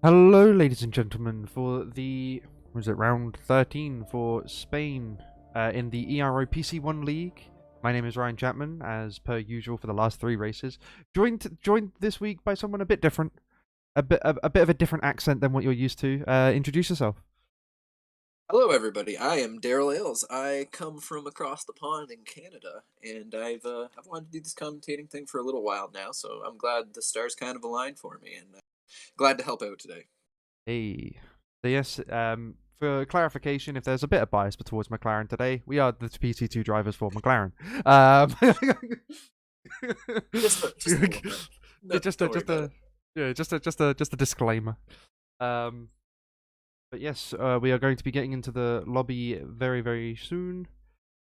Hello, ladies and gentlemen, for the round 13 for Spain in the Ero Pc1 league. My name is Ryan Chapman, as per usual for the last three races. Joined this week by someone a bit different, a bit of a different accent than what you're used to. Introduce yourself. Hello, everybody. I am Darryl Ayles. I come from across the pond in Canada, and I've wanted to do this commentating thing for a little while now. So I'm glad the stars kind of aligned for me, and glad to help out today. Hey. So yes, for clarification, if there's a bit of bias towards McLaren today, we are the PC2 drivers for McLaren. Just a little bit. No, just don't worry about it. a disclaimer. But yes, we are going to be getting into the lobby very, very soon,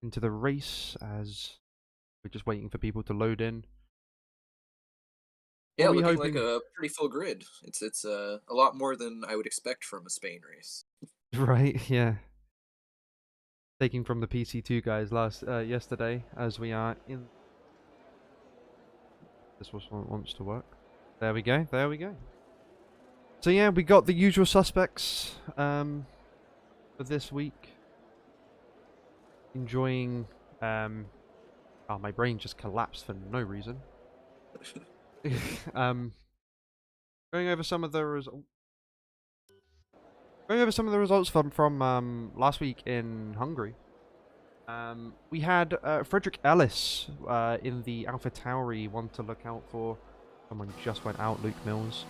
into the race, as we're just waiting for people to load in. Yeah, Are we looking like hoping? a pretty full grid. It's a lot more than I would expect from a Spain race. Right, yeah. Taking from the PC2 guys yesterday, as we are in. This was one wants to work. There we go. There we go. So yeah, we got the usual suspects for this week. Enjoying. Oh, my brain just collapsed for no reason. um, going over some of the results from last week in Hungary. We had Frederick Ellis in the Alpha Tauri, one to look out for. Someone just went out, Luke Mills.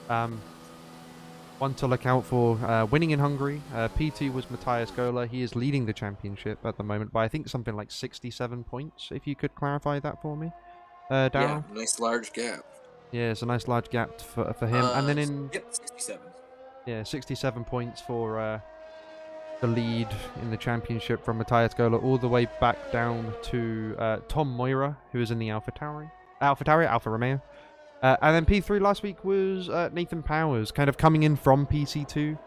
One to look out for winning in Hungary. P2 was Matthias Gola. He is leading the championship at the moment by I think something like 67 points, if you could clarify that for me, Yeah, Darryl. nice large gap. Yeah, it's a nice large gap for him. And then in Yep, 67. 67 points for the lead in the championship from Matthias Gola all the way back down to Tom Moira, who is in the Alpha Romeo. And then P3 last week was Nathan Powers, kind of coming in from PC2,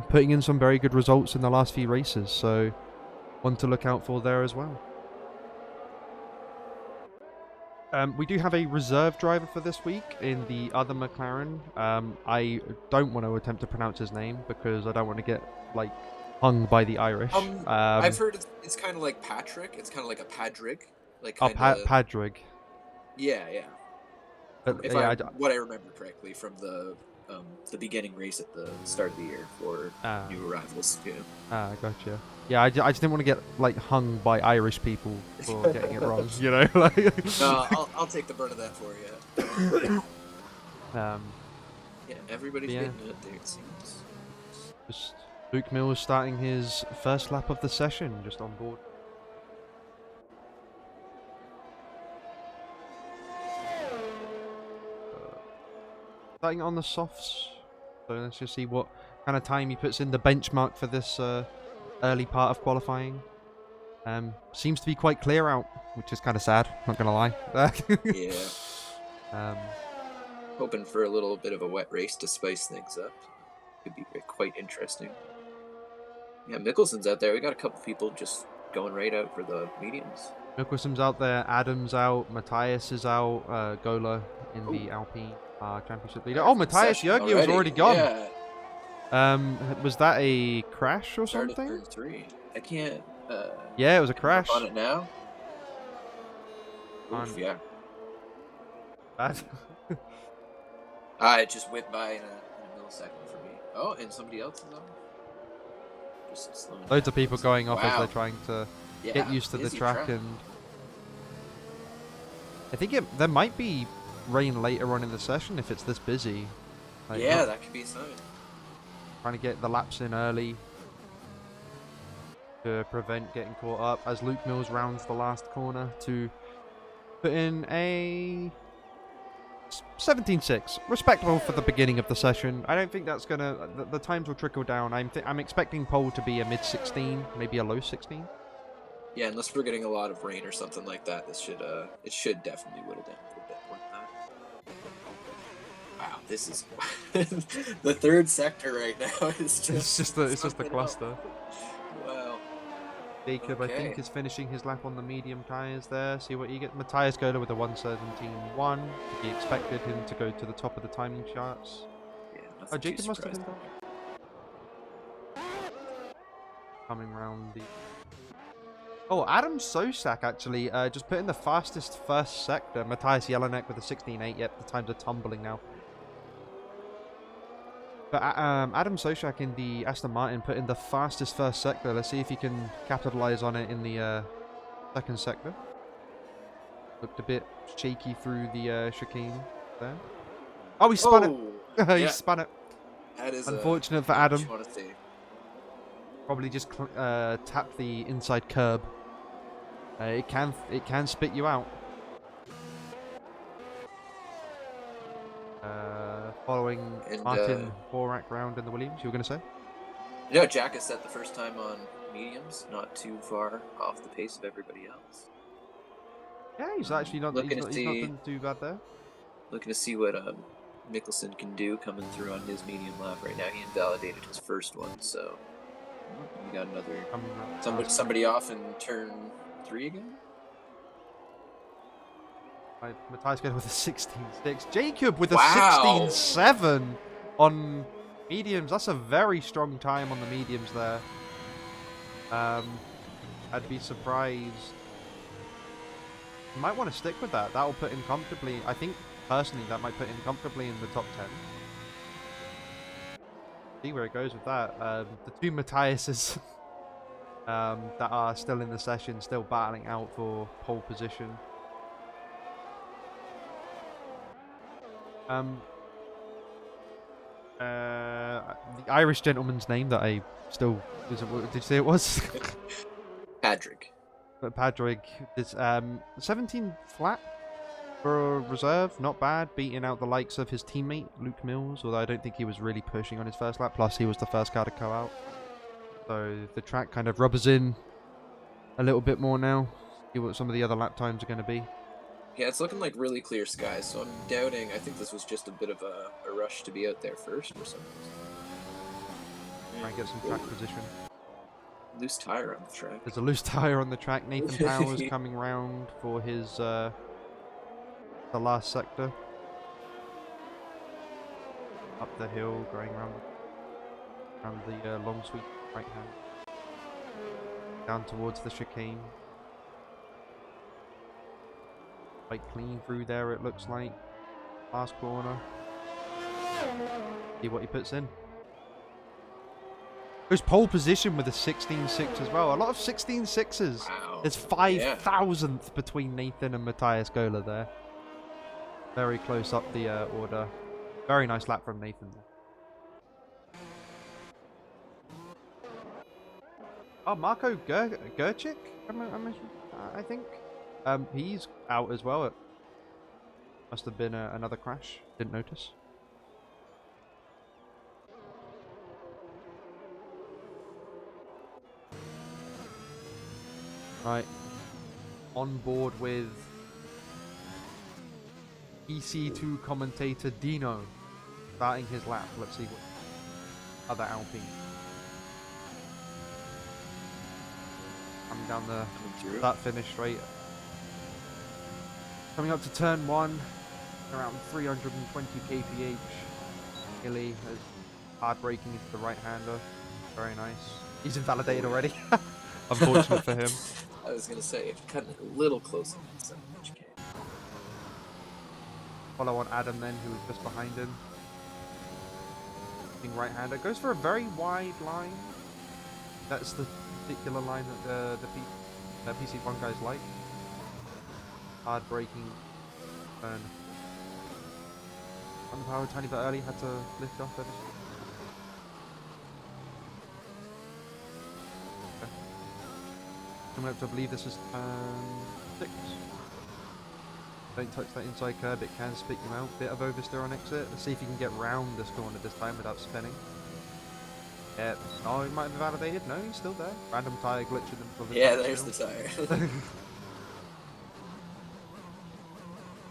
putting in some very good results in the last few races, so one to look out for there as well. We do have a reserve driver for this week in the other McLaren. I don't want to attempt to pronounce his name because I don't want to get like hung by the Irish. I've heard it's kind of like Patrick. It's kind of like a Padrig, like Oh, kind of. Padrig. Yeah. From But yeah, what I remember correctly from the beginning race at the start of the year for new arrivals. Yeah. Gotcha. Yeah, I just didn't want to get like hung by Irish people for getting it wrong, you know. Like, No, I'll take the brunt of that for you. um, Yeah, everybody's yeah. getting it there. It seems. Just Luke Mills starting his first lap of the session, just on board. Starting on the softs, so let's just see what kind of time he puts in the benchmark for this early part of qualifying. Seems to be quite clear out, which is kind of sad, not gonna lie. Yeah. um, Hoping for a little bit of a wet race to spice things up. Could be quite interesting. Yeah, Mickelson's out there. We got a couple people just going right out for the mediums. Mikkelsen's out there, Adams out, Matthias is out, Gola in the Alpine Championship leader. Oh, Matthias Jurgi was already gone. Yeah. Was that a crash or Started something? turn 3. I can't. Yeah, it was a crash. On it now. On... Oof, yeah. Bad. It just went by in a millisecond for me. Oh, and somebody else is on. Just slowing Loads down. of people going off as Wow. they're trying to get used to the track, and I think there might be rain later on in the session if it's this busy. Like, yeah, that could be a sign. Trying to get the laps in early to prevent getting caught up as Luke Mills rounds the last corner to put in a 17.6, respectable for the beginning of the session. I don't think that's gonna. The times will trickle down. I'm expecting pole to be a mid 16, maybe a low 16. Yeah, unless we're getting a lot of rain or something like that, it should definitely whittle down to a bit more than that. Wow, this is the third sector right now. It's just the cluster. Wow. Jacob, Okay. I think, is finishing his lap on the medium tyres there. See what he gets. Matthias Gola with a 1:17.1. To be expected him to go to the top of the timing charts. Yeah. Nothing Jacob too must have been surprising. there. Coming round the... Oh, Adam Sosak actually just put in the fastest first sector. Matthias Jelinek with a 16.8. Yep, the times are tumbling now. But Adam Sosak in the Aston Martin put in the fastest first sector. Let's see if he can capitalize on it in the second sector. Looked a bit shaky through the chicane there. Oh, he spun it! He Yeah, spun it. that is Unfortunate for not what Adam. you want to see. Probably just tapped the inside curb. It can spit you out. Following And Martin Borak round in the Williams, you were going to say? you know, Jack is set the first time on mediums, not too far off the pace of everybody else. Yeah, he's actually not. Looking He's not done too bad there. Looking to see what Mickelson can do coming through on his medium lap right now. He invalidated his first one, so we got another somebody off in turn 3 again. Matthias goes with a 16.6. Jacob with a Wow. 16.7 on mediums. That's a very strong time on the mediums there. I'd be surprised. You might want to stick with that. That'll put him comfortably. I think, personally, that might put him comfortably in the top 10. See where it goes with that. The two Matthiases that are still in the session, still battling out for pole position. The Irish gentleman's name that I still... Did you say it was? Patrick. But Padraig is 17 flat for a reserve, not bad, beating out the likes of his teammate Luke Mills, although I don't think he was really pushing on his first lap, plus he was the first car to go out. So the track kind of rubbers in a little bit more now, see what some of the other lap times are going to be. Yeah, it's looking like really clear skies, so I'm doubting. I think this was just a bit of a rush to be out there first or something. Try and get some track position. Loose tire on the track. There's a loose tire on the track. Nathan Powers coming round for his the last sector. Up the hill, going around the long sweep right hand. Down towards the chicane. Quite clean through there, it looks like. Last corner. See what he puts in. Goes pole position with a 16.6 as well. A lot of 16.6s. Wow. There's 5,000th between Nathan and Matthias Gola there. Very close up the order. Very nice lap from Nathan. Oh, Marco Gurchik, I think. He's out as well. It must have been another crash. Didn't notice. Right. On board with EC2 commentator Dino. Starting his lap. Let's see what other Alpine. Coming down that finish straight. Coming up to turn 1. Around 320 kph. Hilly has hard braking into the right hander. Very nice. He's invalidated already. Unfortunate for him. I was gonna say, cutting it a little closer than 7 inch K. Follow on Adam then, who was just behind him. Right hander goes for a very wide line. That's the particular line that the PC1 guys like. Hard braking turn. On the power a tiny bit early, had to lift off ever. Okay. Coming up to, I believe this is turn 6. Don't touch that inside curb, it can spit you out. Bit of oversteer on exit. Let's see if you can get round this corner this time without spinning. Yeah, oh, he might have validated. No, he's still there. Random tire glitching him. Yeah, there's the tire.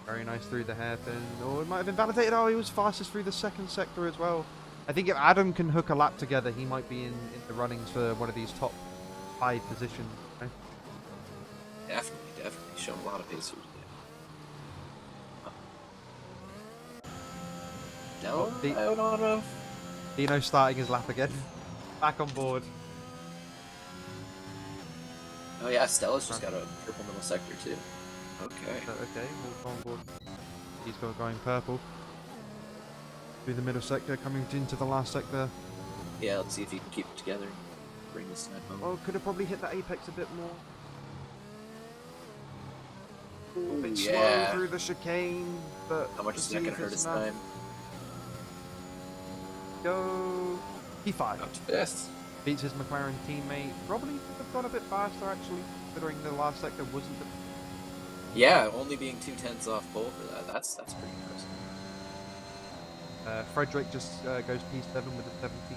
Very nice through the hairpin. Oh, it might have been validated. Oh, he was fastest through the second sector as well. I think if Adam can hook a lap together, he might be in the runnings for one of these top 5 positions. Right? Definitely. Shown a lot of pace here today. Out on a Dino starting his lap again. Back on board. Oh yeah, Stella's just got a purple middle sector too. Okay. Okay, we'll go on board. He's going purple. Through the middle sector, coming into the last sector. Yeah, let's see if he can keep it together. Bring this time home. Oh, could have probably hit the apex a bit more. A bit yeah. slow through the chicane, but how much is that gonna hurt his time? Go P5. Up to fifth. Beats his McLaren teammate. Probably could have gone a bit faster actually, considering the last sector wasn't the... Yeah, only being 2/10 off pole for that. That's pretty impressive. Frederick just goes P7 with a 70.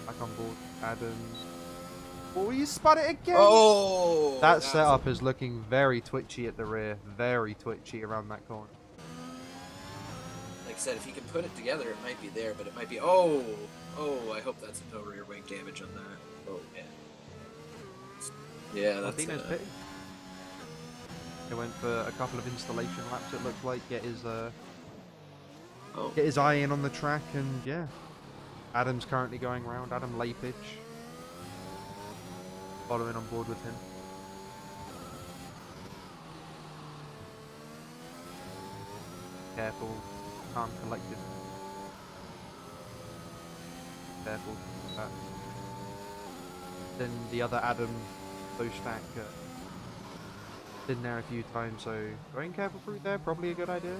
Back on board. Adam. Oh, you spun it again! Oh! That setup is looking very twitchy at the rear. Very twitchy around that corner. Like I said, if he can put it together, it might be there, but it might be... Oh! Oh, I hope that's no rear wing damage on that. Oh, man. Yeah, that's... pitting. He went for a couple of installation laps, it looked like. Get his eye in on the track, and yeah. Adam's currently going around. Adam lay pitch. Following on board with him. Careful. Calm, collected. Careful. Then the other Adam, low stack, been there a few times, so going careful through there, probably a good idea.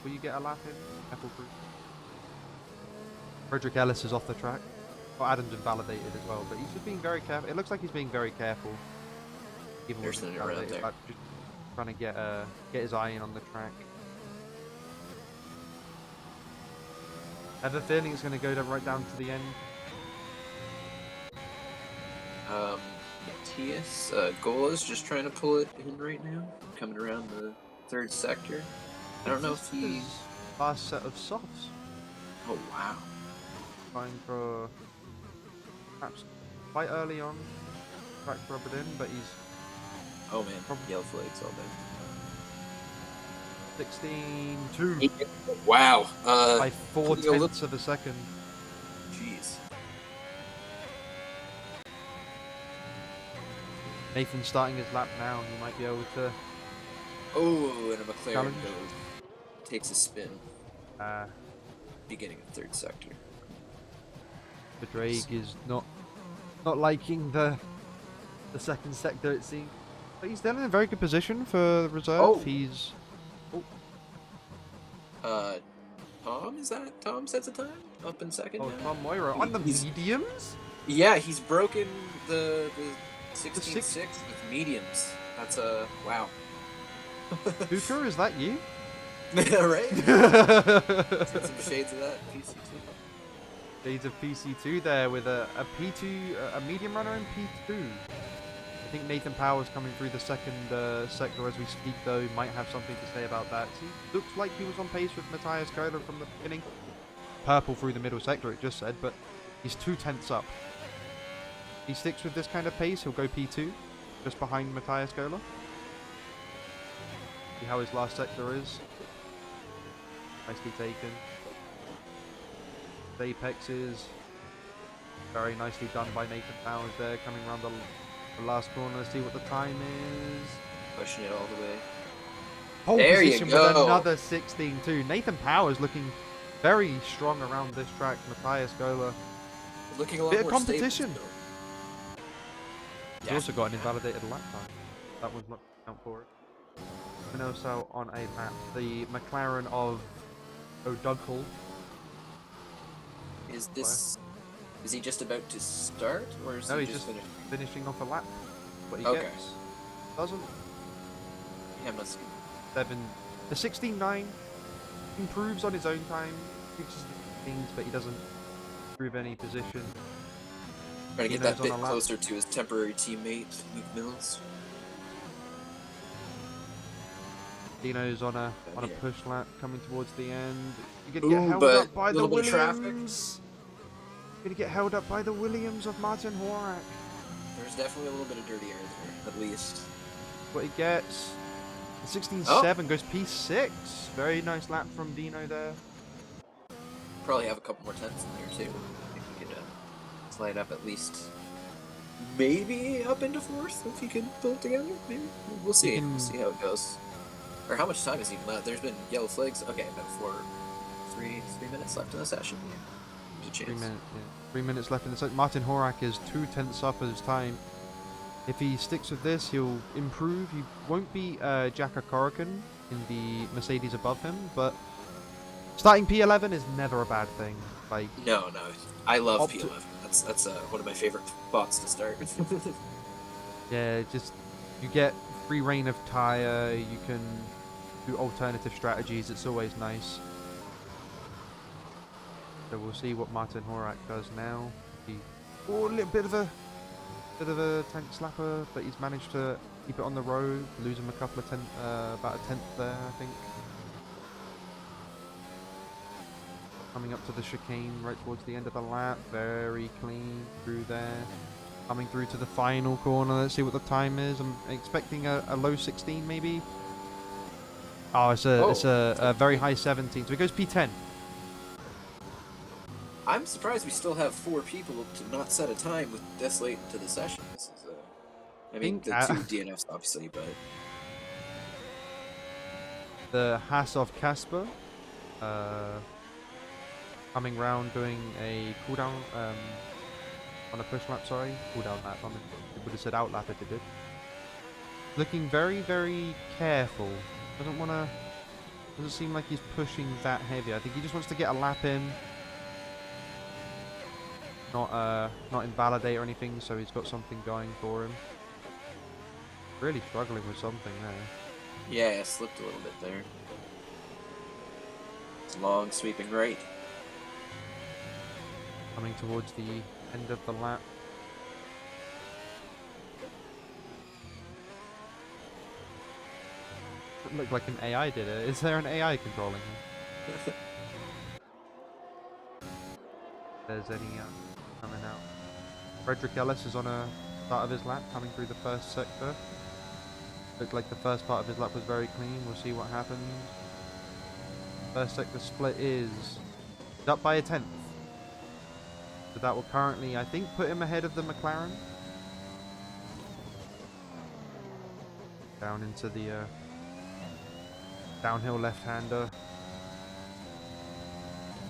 Will you get a lap in? Careful through. Frederick Ellis is off the track. Well, Adam's invalidated as well, but he's just being very careful. It looks like he's being very careful. Even There's with nothing around there. like, just trying to get his eye in on the track. I have a feeling it's going to go right down to the end. Matthias Gola's just trying to pull it in right now. Coming around the third sector. I don't know if he... Last set of softs. Oh, wow. Trying for... Perhaps quite early on. Track rub it in, but he's... Oh man, yellow flags all day. 16-2. Wow. By 4/10 of a second. Jeez. Nathan's starting his lap now. He might be able to... Oh, and a McLaren challenge. takes a spin. Beginning of third sector. The Drake is not liking the second sector, it seems. But he's still in a very good position for the reserve. Oh. He's... Tom? Is that Tom sets a time? Up in second Oh, now? Tom Moira on the mediums? Yeah, he's broken the 16.6 with mediums. That's wow. Hooker, is that you? Right? Got some shades of that PC2. Shades of PC2 there with a P2, a medium runner in P2. I think Nathan Powers coming through the second sector as we speak, though, might have something to say about that. He looks like he was on pace with Matthias Kohler from the beginning. Purple through the middle sector, it just said, but he's 2/10 up. He sticks with this kind of pace, he'll go P2, just behind Matthias Kohler. See how his last sector is. Nicely taken. The apex is very nicely done by Nathan Powers there, coming around the last corner. Let's see what the time is. Pushing it all the way. Pole There you position go. with another 16-2. Nathan Powers looking very strong around this track. Matthias Kohler. Looking a lot Bit of more competition. stable He's still. also got an invalidated lap time. That one's not count for it. And also on a map, the McLaren of O'Dougall. Is this... Is he just about to start? Or is No, he he's just finished? finishing off a lap. What he Okay. gets. Doesn't. Yeah, must be. 7. The 16.9 improves on his own time. Reaches the 15s, but he doesn't improve any position. Trying to get Dino's that bit on a lap. closer to his temporary teammate, Luke Mills. Dino's on a Yeah. push lap coming towards the end. You're gonna get Ooh, held but up by the little bit of traffic. Williams. You're gonna get held up by the Williams of Martin Horak. There's definitely a little bit of dirty air there, at least. What he gets. 16.7 goes P6. Very nice lap from Dino there. Probably have a couple more tenths in there too. If he could slide up at least, maybe up into fourth if he could pull it together. Maybe we'll see. We'll see how it goes. Or how much time is even left? There's been yellow flags. Okay, about 3 minutes left in the session. Yeah, there's a chance. 3 minutes. Yeah. 3 minutes left in the session. Martin Horak is 2/10 up his time. If he sticks with this, he'll improve. He won't be Jacka Corrigan in the Mercedes above him, but starting P11 is never a bad thing. Like no, I love P11. That's one of my favorite spots to start. Yeah, just you get free reign of tire. You can do alternative strategies. It's always nice. So we'll see what Martin Horak does now. A little bit of a tank slapper, but he's managed to keep it on the road, lose him a couple of about a tenth there, I think. Coming up to the chicane right towards the end of the lap, very clean through there. Coming through to the final corner, let's see what the time is. I'm expecting a low 16 maybe. Oh, it's a very high 17, so it goes P10. I'm surprised we still have 4 people to not set a time with this late into the session. This is, I mean, the 2 DNFs obviously, but the Hasov Casper coming round doing a cooldown on a push lap. Sorry, cooldown lap. It would have said out lap if it did. Looking very, very careful. Doesn't seem like he's pushing that heavy. I think he just wants to get a lap in. Not invalidate or anything, so he's got something going for him. Really struggling with something there. Yeah, slipped a little bit there. It's long sweeping right. Coming towards the end of the lap. It looked like an AI did it. Is there an AI controlling him? There's any coming out. Frederick Ellis is on a start of his lap, coming through the first sector. Looked like the first part of his lap was very clean. We'll see what happens. First sector split is up by a tenth. So that will currently, I think, put him ahead of the McLaren. Down into the downhill left-hander.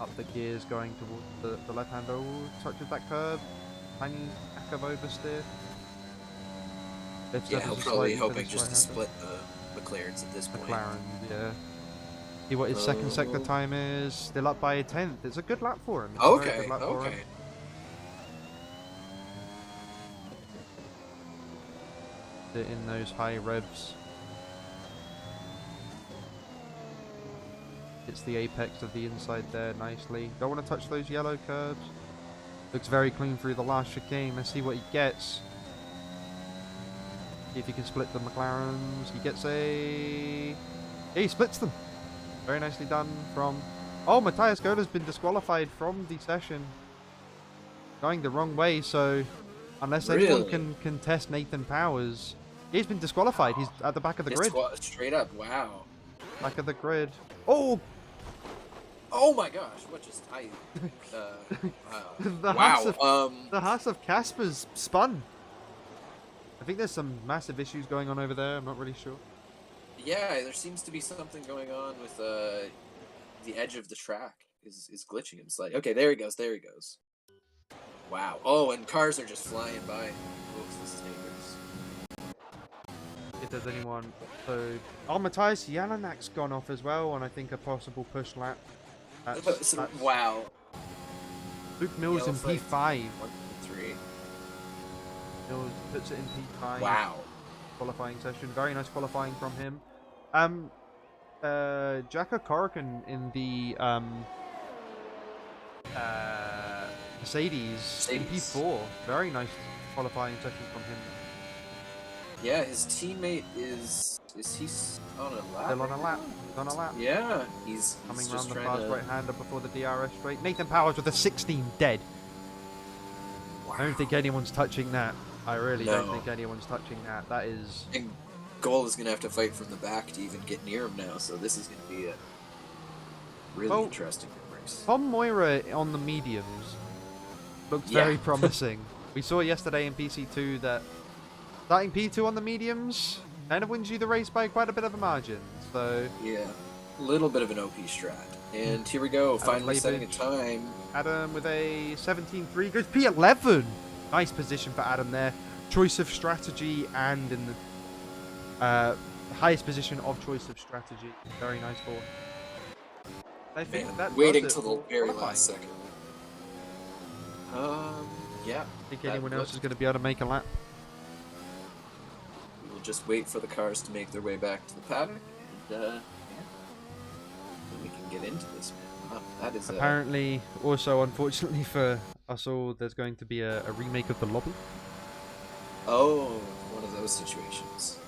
Up the gears going towards the left-hander. Touches that curb. Tiny act of oversteer. Yeah, he'll probably hoping just to split the McLarens at this point. McLaren, yeah. See what his second sector time is. Still up by a tenth. It's a good lap for him. Okay. In those high revs. Hits the apex of the inside there nicely. Don't want to touch those yellow curbs. Looks very clean through the last chicane. Let's see what he gets. See if he can split the McLarens. He gets a... Yeah, he splits them. Very nicely done from... Oh, Matthias Goda's been disqualified from the session. Going the wrong way, so... Unless anyone can contest Nathan Powers... He's been disqualified. He's at the back of the grid. Straight up, wow. Back of the grid. Oh! Oh my gosh, what just... wow. The Haas of Casper's spun. I think there's some massive issues going on over there. I'm not really sure. Yeah, there seems to be something going on with the edge of the track is glitching him slightly. Okay, there he goes. Wow. Oh, and cars are just flying by. Oops, this is dangerous. If there's anyone... So... Oh, Matthias Jalanak's gone off as well on, I think, a possible push lap. That's... Wow. Luke Mills in P5. 1, 3. Mills puts it in P5. Wow. Qualifying session. Very nice qualifying from him. Jacka Corrigan in the Mercedes in P4. Very nice qualifying session from him. Yeah, his teammate is he on a lap? Still on a lap. He's on a lap. Yeah, he's coming just around the fast right-hander before the DRS straight. Nathan Powers with a 16 dead. Wow. I don't think anyone's touching that. I really don't think anyone's touching that. That is... Goal is gonna have to fight from the back to even get near him now. So this is gonna be a really interesting race. Tom Moira on the mediums looks very promising. We saw yesterday in PC2 that starting P2 on the mediums kind of wins you the race by quite a bit of a margin. So yeah, a little bit of an OP strat. And here we go, finally setting a time. Adam with a 17.3 goes P11. Nice position for Adam there. Choice of strategy and in the highest position of choice of strategy. Very nice for. I think that waiting till the very last second. Yeah. I think anyone else is going to be able to make a lap. We'll just wait for the cars to make their way back to the paddock, and then we can get into this. Wow, that is apparently also, unfortunately for us all, there's going to be a remake of the lobby. Oh, one of those situations.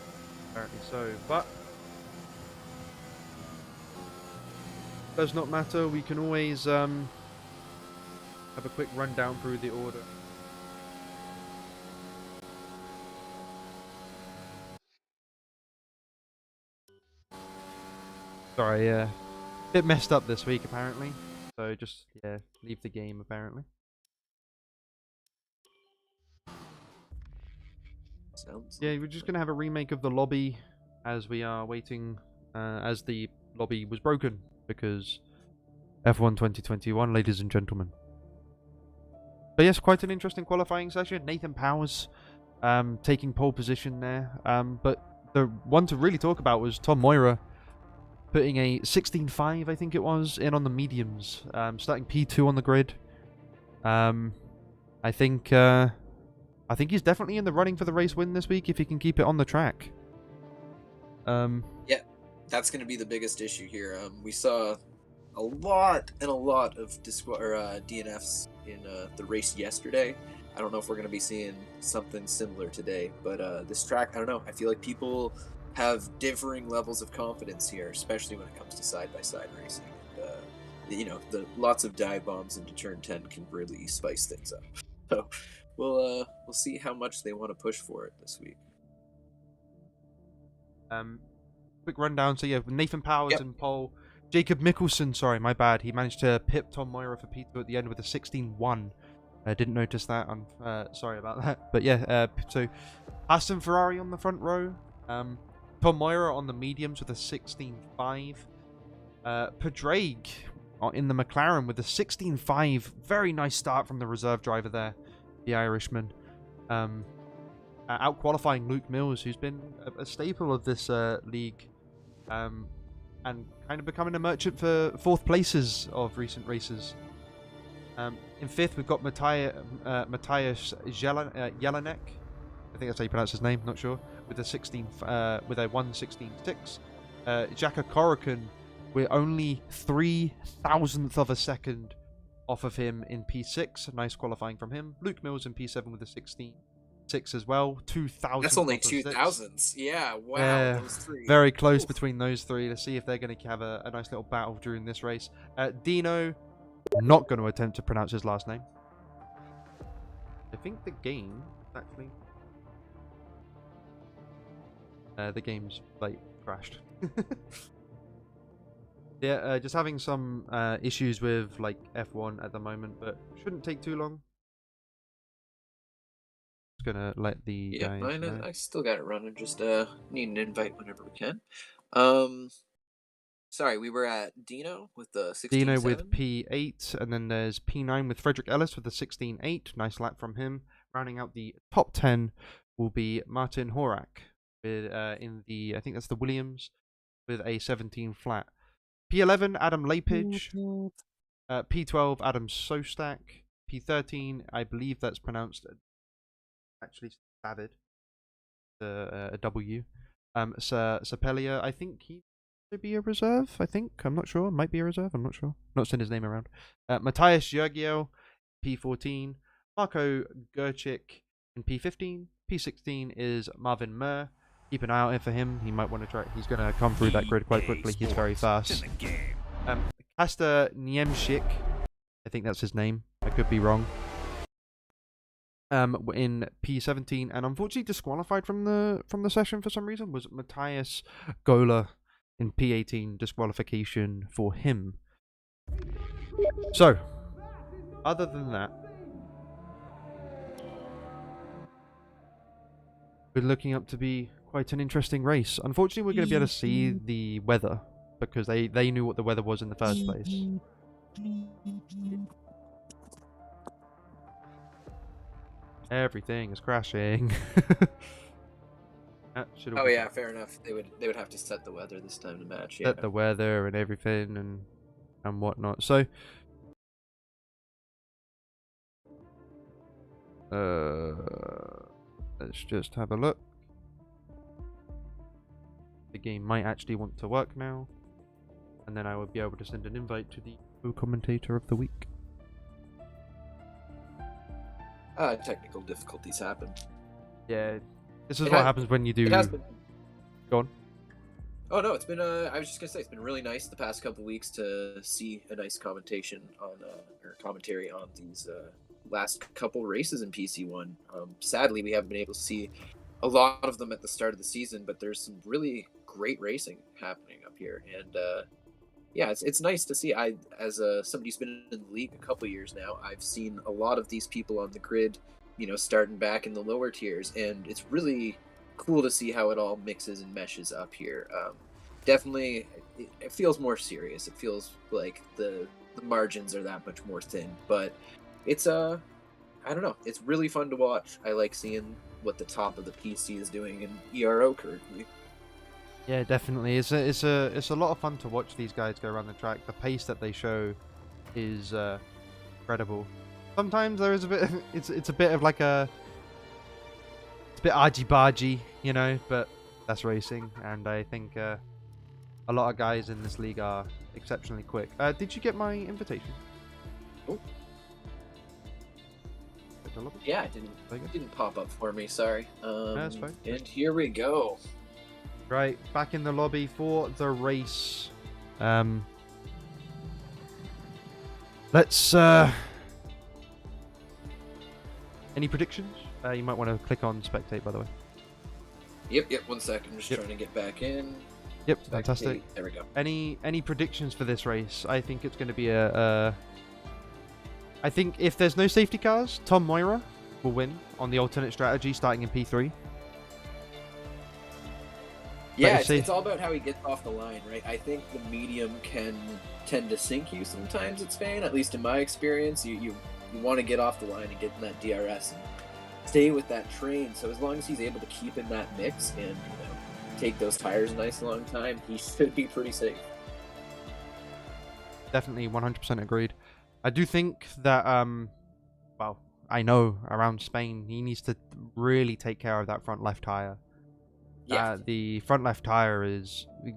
Apparently so, but does not matter. We can always have a quick rundown through the order. Sorry, bit messed up this week apparently. So just leave the game apparently. Yeah, we're just gonna have a remake of the lobby as we are waiting, as the lobby was broken because F1 2021, ladies and gentlemen. But yes, quite an interesting qualifying session. Nathan Powers taking pole position there. But the one to really talk about was Tom Moira putting a 16.5, I think it was, in on the mediums, starting P2 on the grid. I think he's definitely in the running for the race win this week if he can keep it on the track. Yeah, that's going to be the biggest issue here. We saw a lot of DNFs in the race yesterday. I don't know if we're going to be seeing something similar today, but this track, I don't know. I feel like people have differing levels of confidence here, especially when it comes to side-by-side racing. And, the lots of dive bombs into turn 10 can really spice things up. So we'll see how much they want to push for it this week. Quick rundown. So yeah, Nathan Powers in pole. Jacob Mickelson, sorry, my bad. He managed to pip Tom Moira for P2 at the end with a 16.1. I didn't notice that. I'm sorry about that. But yeah, so Aston Ferrari on the front row. Tom Moira on the mediums with a 16.5. Padraig in the McLaren with a 16.5. Very nice start from the reserve driver there, the Irishman. Out qualifying Luke Mills, who's been a staple of this league, and kind of becoming a merchant for fourth places of recent races. In fifth, we've got Matthias Jelinek. I think that's how you pronounce his name. Not sure. With a 1:16.6. Jaka Korokan, we're only 0.003 of a second off of him in P6. Nice qualifying from him. Luke Mills in P7 with a 16.6 as well. 2,000. That's only 2,000s. Yeah, wow. Those three. Very close between those three. Let's see if they're going to have a nice little battle during this race. Dino, not going to attempt to pronounce his last name. I think the game actually. The game's like crashed. Yeah, just having some issues with like F1 at the moment, but shouldn't take too long. Just gonna let the guys know. I still got it running. Just need an invite whenever we can. Sorry, we were at Dino with the 16.7. Dino with P8, and then there's P9 with Frederick Ellis with the 16.8. Nice lap from him. Rounding out the top 10 will be Martin Horak with in the, I think that's the Williams, with a 17 flat. P11 Adam Lapidge. P12 Adam Sostak. P13, I believe that's pronounced actually David. A W. Sapelia, I think he might be a reserve. I'm not sure. Might be a reserve. I'm not sure. Not seen his name around. Matthias Jurgiel, P14. Marco Gerchik in P15. P16 is Marvin Murr. Keep an eye out for him. He might want to try. He's going to come through that grid quite quickly. He's very fast. Castor Niemczyk, I think that's his name. I could be wrong. in P17, and unfortunately disqualified from the session for some reason was Matthias Gola in P18. Disqualification for him. So, other than that, we're looking up to be quite an interesting race. Unfortunately, we're going to be able to see the weather because they knew what the weather was in the first place. Everything is crashing. Oh yeah, fair enough. They would have to set the weather this time to match. Yeah. Set the weather and everything and whatnot. So, let's just have a look. The game might actually want to work now, and then I will be able to send an invite to the commentator of the week. Technical difficulties happen. Yeah, this is what happens when you do. It has been. Go on. Oh no, it's been. I was just gonna say it's been really nice the past couple weeks to see a nice commentation on or commentary on these last couple races in PC1. Sadly, we haven't been able to see a lot of them at the start of the season, but there's some really great racing happening up here, and yeah, it's nice to see. As somebody who's been in the league a couple years now, I've seen a lot of these people on the grid, starting back in the lower tiers, and it's really cool to see how it all mixes and meshes up here. Definitely, it feels more serious. It feels like the margins are that much more thin, but it's I don't know. It's really fun to watch. I like seeing what the top of the PC is doing in ERO currently. Yeah, definitely. It's a lot of fun to watch these guys go around the track. The pace that they show is incredible. Sometimes there is a bit. It's a bit of like a. It's a bit argy-bargy, but that's racing, and I think a lot of guys in this league are exceptionally quick. Did you get my invitation? Oh. Yeah, it didn't pop up for me. Sorry. That's fine. And here we go. Right, back in the lobby for the race. Let's. Any predictions? You might want to click on spectate, by the way. Yep. 1 second. I'm just trying to get back in. Yep, fantastic. There we go. Any predictions for this race? I think it's going to be I think if there's no safety cars, Tom Moira will win on the alternate strategy starting in P3. Yeah, it's all about how he gets off the line, right? I think the medium can tend to sink you sometimes at Spain, at least in my experience. You want to get off the line and get in that DRS and stay with that train. So as long as he's able to keep in that mix and take those tires a nice long time, he should be pretty safe. Definitely 100% agreed. I do think that, well, I know around Spain, he needs to really take care of that front left tire. Yeah. The front left tire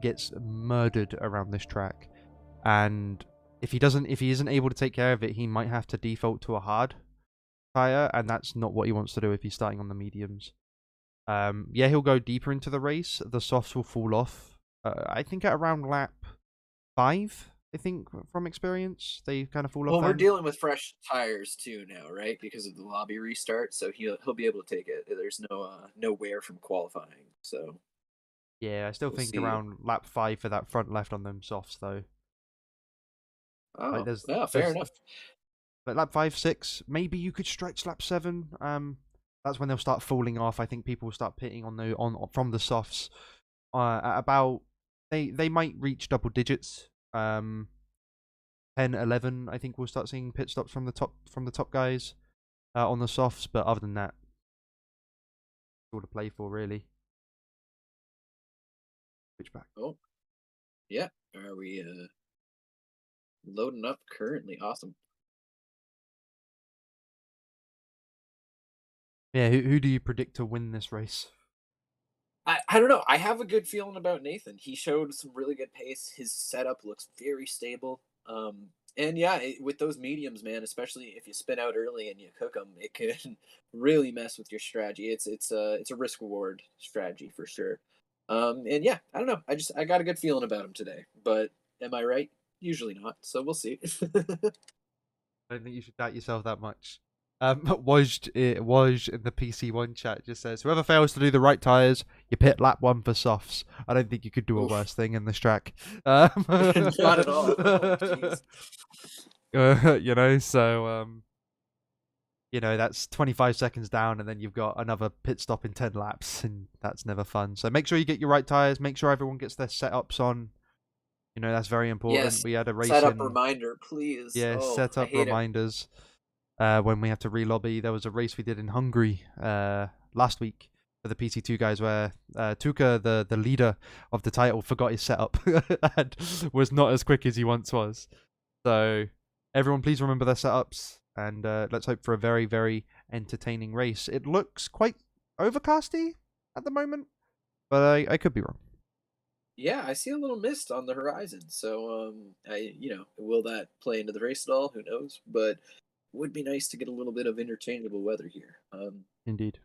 gets murdered around this track, and if he isn't able to take care of it, he might have to default to a hard tire, and that's not what he wants to do if he's starting on the mediums. Yeah, he'll go deeper into the race. The softs will fall off. I think at around lap 5. I think from experience, they kind of fall off. Well, we're dealing with fresh tires too now, right? Because of the lobby restart, so he'll be able to take it. There's no wear from qualifying, so. Yeah, I still think around lap 5 for that front left on them softs though. Oh, like fair enough. But lap 5, 6, maybe you could stretch lap 7. That's when they'll start falling off. I think people will start pitting from the softs. At about they might reach double digits. 10, 11, I think we'll start seeing pit stops from the top guys on the softs, but other than that, all to play for really. Switch back. Oh, yeah. Are we loading up currently? Awesome. Yeah, who do you predict to win this race? I don't know. I have a good feeling about Nathan. He showed some really good pace. His setup looks very stable. And yeah, with those mediums, man, especially if you spin out early and you cook them, it can really mess with your strategy. It's a risk reward strategy for sure. And yeah, I don't know. I got a good feeling about him today. But am I right? Usually not. So we'll see. I don't think you should doubt yourself that much. Woj in the PC1 chat just says, whoever fails to do the right tyres, you pit lap 1 for softs. I don't think you could do a Oof. worse thing in this track. Not at all. Oh, jeez. You know, so, you know, that's 25 seconds down, and then you've got another pit stop in 10 laps, and that's never fun. So make sure you get your right tyres, make sure everyone gets their setups on. You know, that's very important. Yes. We had a race Set up in, reminder, please. yeah, Oh, set I up hate it. reminders. When we have to relobby. There was a race we did in Hungary last week for the PC2 guys where Tuka, the leader of the title, forgot his setup and was not as quick as he once was. So everyone please remember their setups, and let's hope for a very, very entertaining race. It looks quite overcasty at the moment, but I could be wrong. Yeah, I see a little mist on the horizon. So, will that play into the race at all? Who knows? But would be nice to get a little bit of interchangeable weather here. Indeed.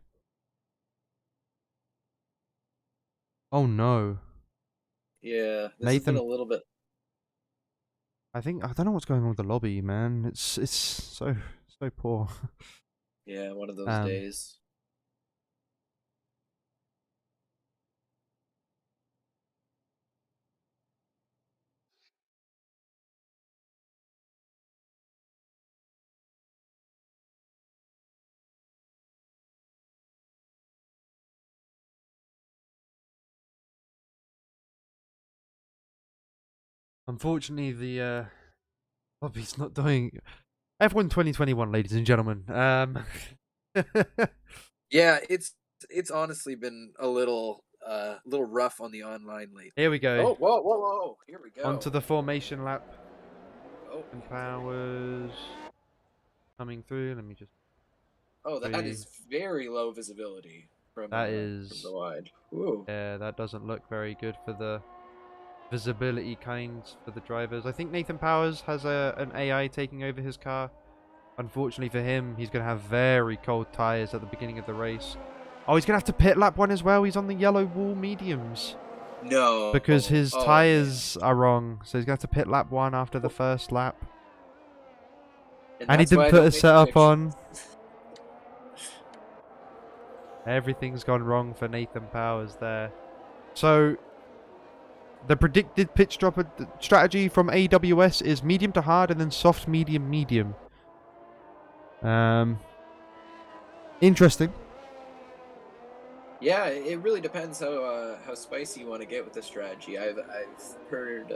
Oh no. Yeah, this has been Nathan, a little bit. I don't know what's going on with the lobby, man. It's so poor. Yeah, one of those Um, days. Unfortunately, the lobby's not doing F1 2021, ladies and gentlemen. Yeah, it's honestly been a little rough on the online Here lately. we go. Oh, whoa, whoa, whoa! Here we go. Onto the formation lap. Oh, And Powers coming through. Let me just oh, show that you. is very low visibility from That the is, wide. Ooh. yeah, that doesn't look very good for the visibility kinds for the drivers. I think Nathan Powers has an AI taking over his car. Unfortunately for him, he's going to have very cold tyres at the beginning of the race. Oh, he's going to have to pit lap 1 as well. He's on the yellow wall mediums. No. Because his Oh, man. tyres are wrong. So he's going to have to pit lap 1 after the first lap. And And he that's why didn't I put don't a make setup on. predictions. Everything's gone wrong for Nathan Powers there. So the predicted pitch drop strategy from AWS is medium to hard and then soft, medium, medium. Interesting. Yeah, it really depends how spicy you want to get with the strategy. I've heard.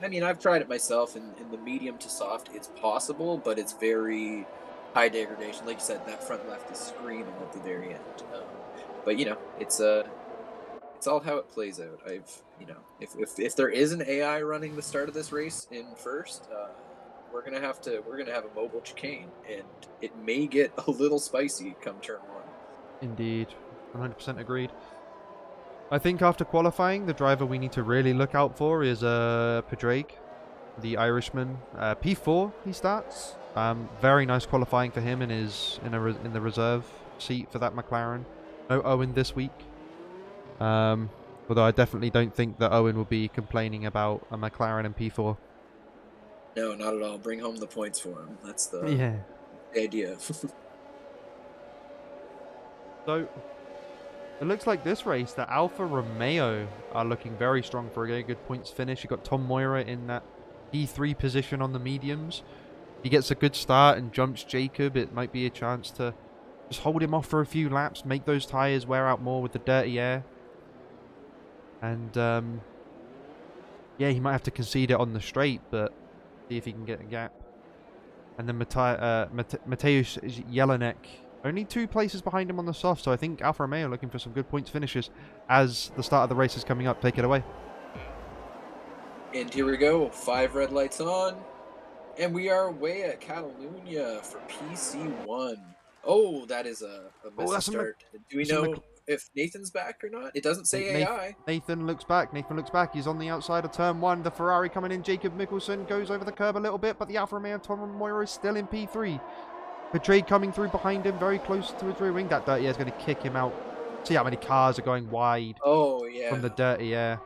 I mean, I've tried it myself. In the medium to soft, it's possible, but it's very high degradation. Like you said, that front left is screaming at the very end. But it's all how it plays out. If there is an AI running the start of this race in first, we're gonna have a mobile chicane, and it may get a little spicy come turn 1. Indeed. 100% agreed. I think after qualifying, the driver we need to really look out for is Padraig, the Irishman. P4 he starts. Very nice qualifying for him in the reserve seat for that McLaren. No Owen this week. Although I definitely don't think that Owen will be complaining about a McLaren in P4. No, not at all. Bring home the points for him. That's the idea. So, it looks like this race, the Alfa Romeo are looking very strong for a very good points finish. You've got Tom Moira in that P3 position on the mediums. He gets a good start and jumps Jacob. It might be a chance to just hold him off for a few laps, make those tyres wear out more with the dirty air. And, yeah, he might have to concede it on the straight, but see if he can get a gap. And then Mateusz Jelinek, only 2 places behind him on the soft, so I think Alfa Romeo looking for some good points finishes as the start of the race is coming up. Take it away. And here we go. 5 red lights on. And we are away at Catalunya for PC1. Oh, that is a messy start. Do we know if Nathan's back or not? It doesn't say AI. Nathan looks back. He's on the outside of turn 1. The Ferrari coming in. Jacob Mikkelsen goes over the curb a little bit, but the Alfa Romeo Tom Moira is still in P3. Padraig coming through behind him, very close to his rear wing. That dirty air is going to kick him out. See how many cars are going wide from the dirty air.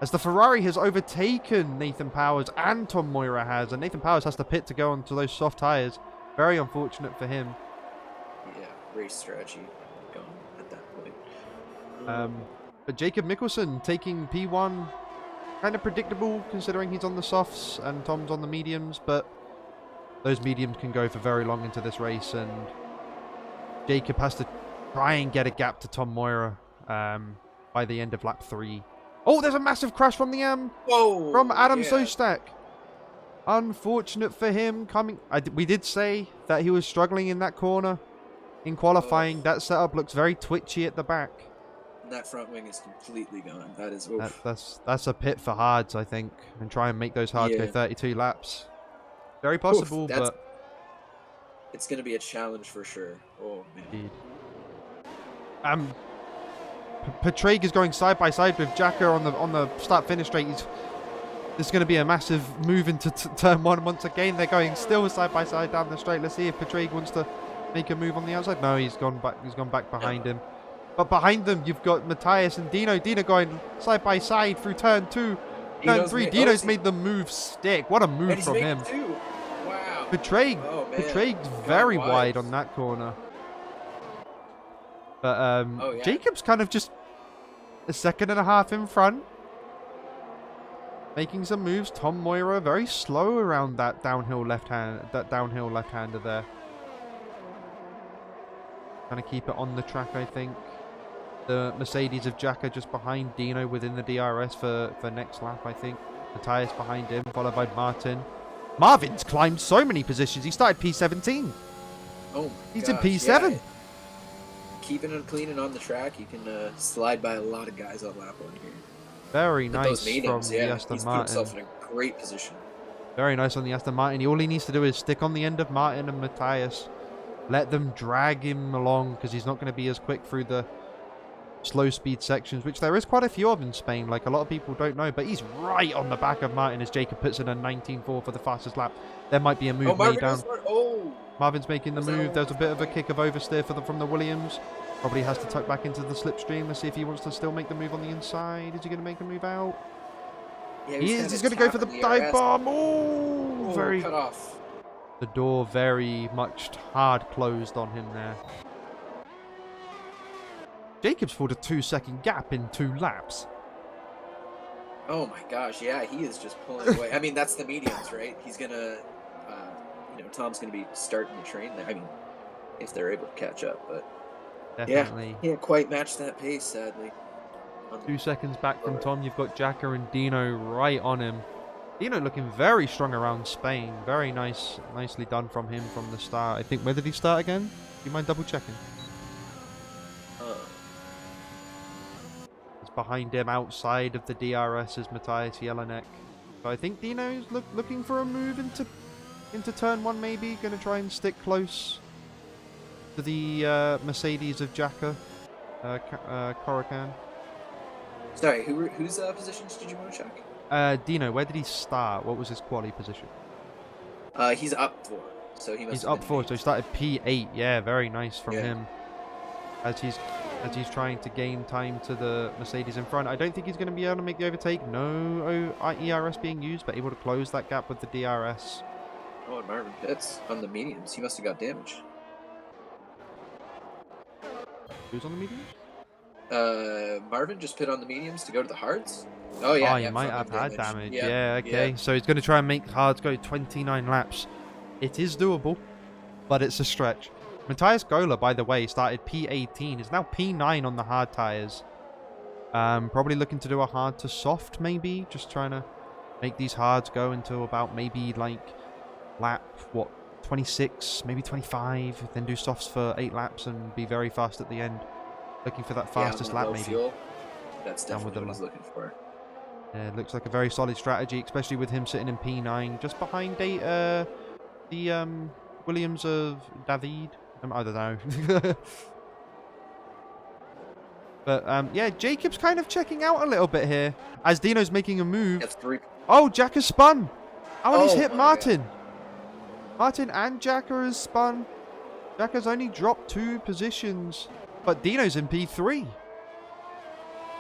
As the Ferrari has overtaken Nathan Powers and Tom Moira has, and Nathan Powers has to pit to go onto those soft tyres. Very unfortunate for him. Yeah, race strategy gone at that point. But Jacob Mikkelsen taking P1, kind of predictable considering he's on the softs and Tom's on the mediums, but those mediums can go for very long into this race, and Jacob has to try and get a gap to Tom Moira by the end of lap 3. Oh, there's a massive crash from the Whoa! from Adam yeah. Sostak. Unfortunate for him. We did say that he was struggling in that corner in qualifying. Oh. That setup looks very twitchy at the back. That front wing is completely gone. That is oof. That's a pit for hards, I think, and try and make those hards go 32 laps. Very possible, but it's going to be a challenge for sure. Oh man. Indeed. Patrick is going side by side with Jacker on the start finish straight. There's going to be a massive move into turn 1 once again. They're going still side by side down the straight. Let's see if Patrick wants to make a move on the outside. No, he's gone back. He's gone back behind him. But behind them, you've got Matthias and Dino. Dino going side by side through turn 2, turn 3. Dino's made the move stick. What a move from him. Wow. Patrick's very wide on that corner. But Jacob's kind of just a second and a half in front, making some moves. Tom Moira very slow around that downhill left-hander there. Trying to keep it on the track, I think. The Mercedes of Jack are just behind Dino within the DRS for next lap, I think. Matthias behind him, followed by Martin. Marvin's climbed so many positions. He started P17. Oh, he's in P7. Yeah. Keeping it clean and on the track, you can slide by a lot of guys on lap 1 here. Very nice from the Aston he's Martin. Put himself in a great position. Very nice on the Aston Martin. All he needs to do is stick on the end of Martin and Matthias. Let them drag him along, because he's not going to be as quick through the slow speed sections, which there is quite a few of in Spain, like a lot of people don't know. But he's right on the back of Martin as Jacob puts in a 19.4 for the fastest lap. There might be a move made down. Marvin's making the move. There's a bit of a kick of oversteer from the Williams. Probably has to tuck back into the slipstream. Let's see if he wants to still make the move on the inside. Is he going to make a move out? Yeah, he is. He's going to go for the dive bomb. Oh, very cut off. The door very much hard closed on him there. Jacobs pulled a 2-second gap in 2 laps. Oh my gosh, yeah, he is just pulling away. I mean, that's the mediums, right? He's gonna, Tom's gonna be starting the train there. I mean, if they're able to catch up, but definitely, yeah, can't quite match that pace, sadly. 2 seconds back from Tom, you've got Jacker and Dino right on him. Dino looking very strong around Spain. Very nicely done from him from the start. I think, where did he start again? Do you mind double checking? It's behind him outside of the DRS is Matthias Jelinek. So I think Dino's looking for a move into turn 1 maybe. Going to try and stick close to the Mercedes of Jacker, Corican. Sorry, whose positions did you want to check? Dino, where did he start? What was his quali position? He's up 4, so he's up 4, so he started P8. Yeah, very nice from him. As he's trying to gain time to the Mercedes in front. I don't think he's going to be able to make the overtake. No ERS being used, but able to close that gap with the DRS. Oh, and Marvin Pitts on the mediums. He must have got damage. Who's on the mediums? Marvin just pit on the mediums to go to the hards. Oh yeah, he might have had damage. Yep. Yeah, okay. Yep. So he's going to try and make hards go 29 laps. It is doable, but it's a stretch. Matthias Gola, by the way, started P18. Is now P9 on the hard tires. Probably looking to do a hard to soft, maybe. Just trying to make these hards go until about maybe like lap 26, maybe 25. Then do softs for 8 laps and be very fast at the end. Looking for that fastest lap, maybe. Fuel. That's definitely what he's looking for. Yeah, it looks like a very solid strategy, especially with him sitting in P9, just behind the Williams of David. I don't know. But yeah, Jacob's kind of checking out a little bit here as Dino's making a move. That's 3. Oh, Jack has spun. Oh, and he's hit Martin. God. Martin and Jacker has spun. Jacker's only dropped 2 positions, but Dino's in P3.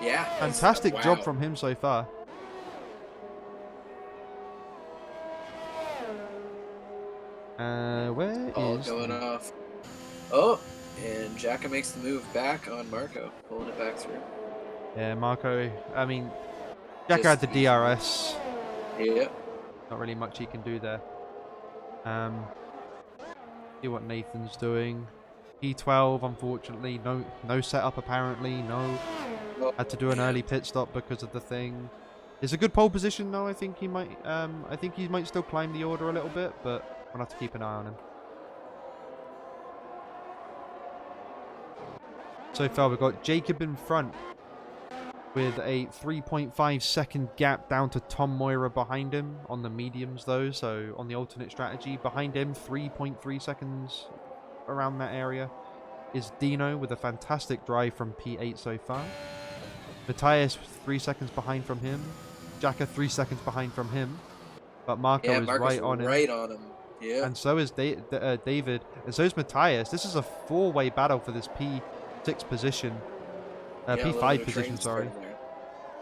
Yeah. Fantastic job from him so far. Where All is going the... off. Oh, and Jacka makes the move back on Marco, pulling it back through. Yeah, Marco. I mean, Jacka had Just the DRS. Yeah. Not really much he can do there. See what Nathan's doing. P12, unfortunately, no setup apparently. No, Oh, had to do an man. early pit stop because of the thing. It's a good pole position though. I think he might. I think he might still climb the order a little bit, but we'll have to keep an eye on him. So far, we've got Jacob in front with a 3.5 second gap down to Tom Moira behind him on the mediums though. So on the alternate strategy, behind him 3.3 seconds around that area is Dino with a fantastic drive from P8 so far. Matthias 3 seconds behind from him. Jacka 3 seconds behind from him. But Marco is Marco's right on him. right on him. Yeah. And so is David. And so is Matthias. This is a four-way battle for this P6 position. P5 position, sorry. And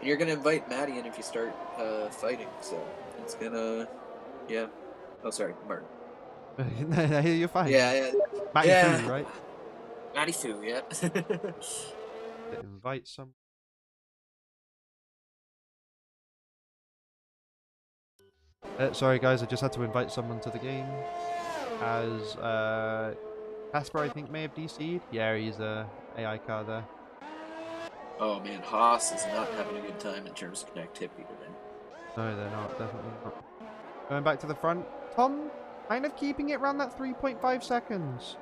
you're going to invite Maddie in if you start fighting. So it's going to... Yeah. Oh, sorry. Martin. No, you're fine. Yeah. Matty Fu, right? Matty Fu, yeah. Invite some. Sorry guys, I just had to invite someone to the game. As Casper, I think, may have DC'd. Yeah, he's a AI car there. Oh man, Haas is not having a good time in terms of connectivity today. No, they're not. Definitely not. Going back to the front. Tom kind of keeping it around that 3.5 seconds.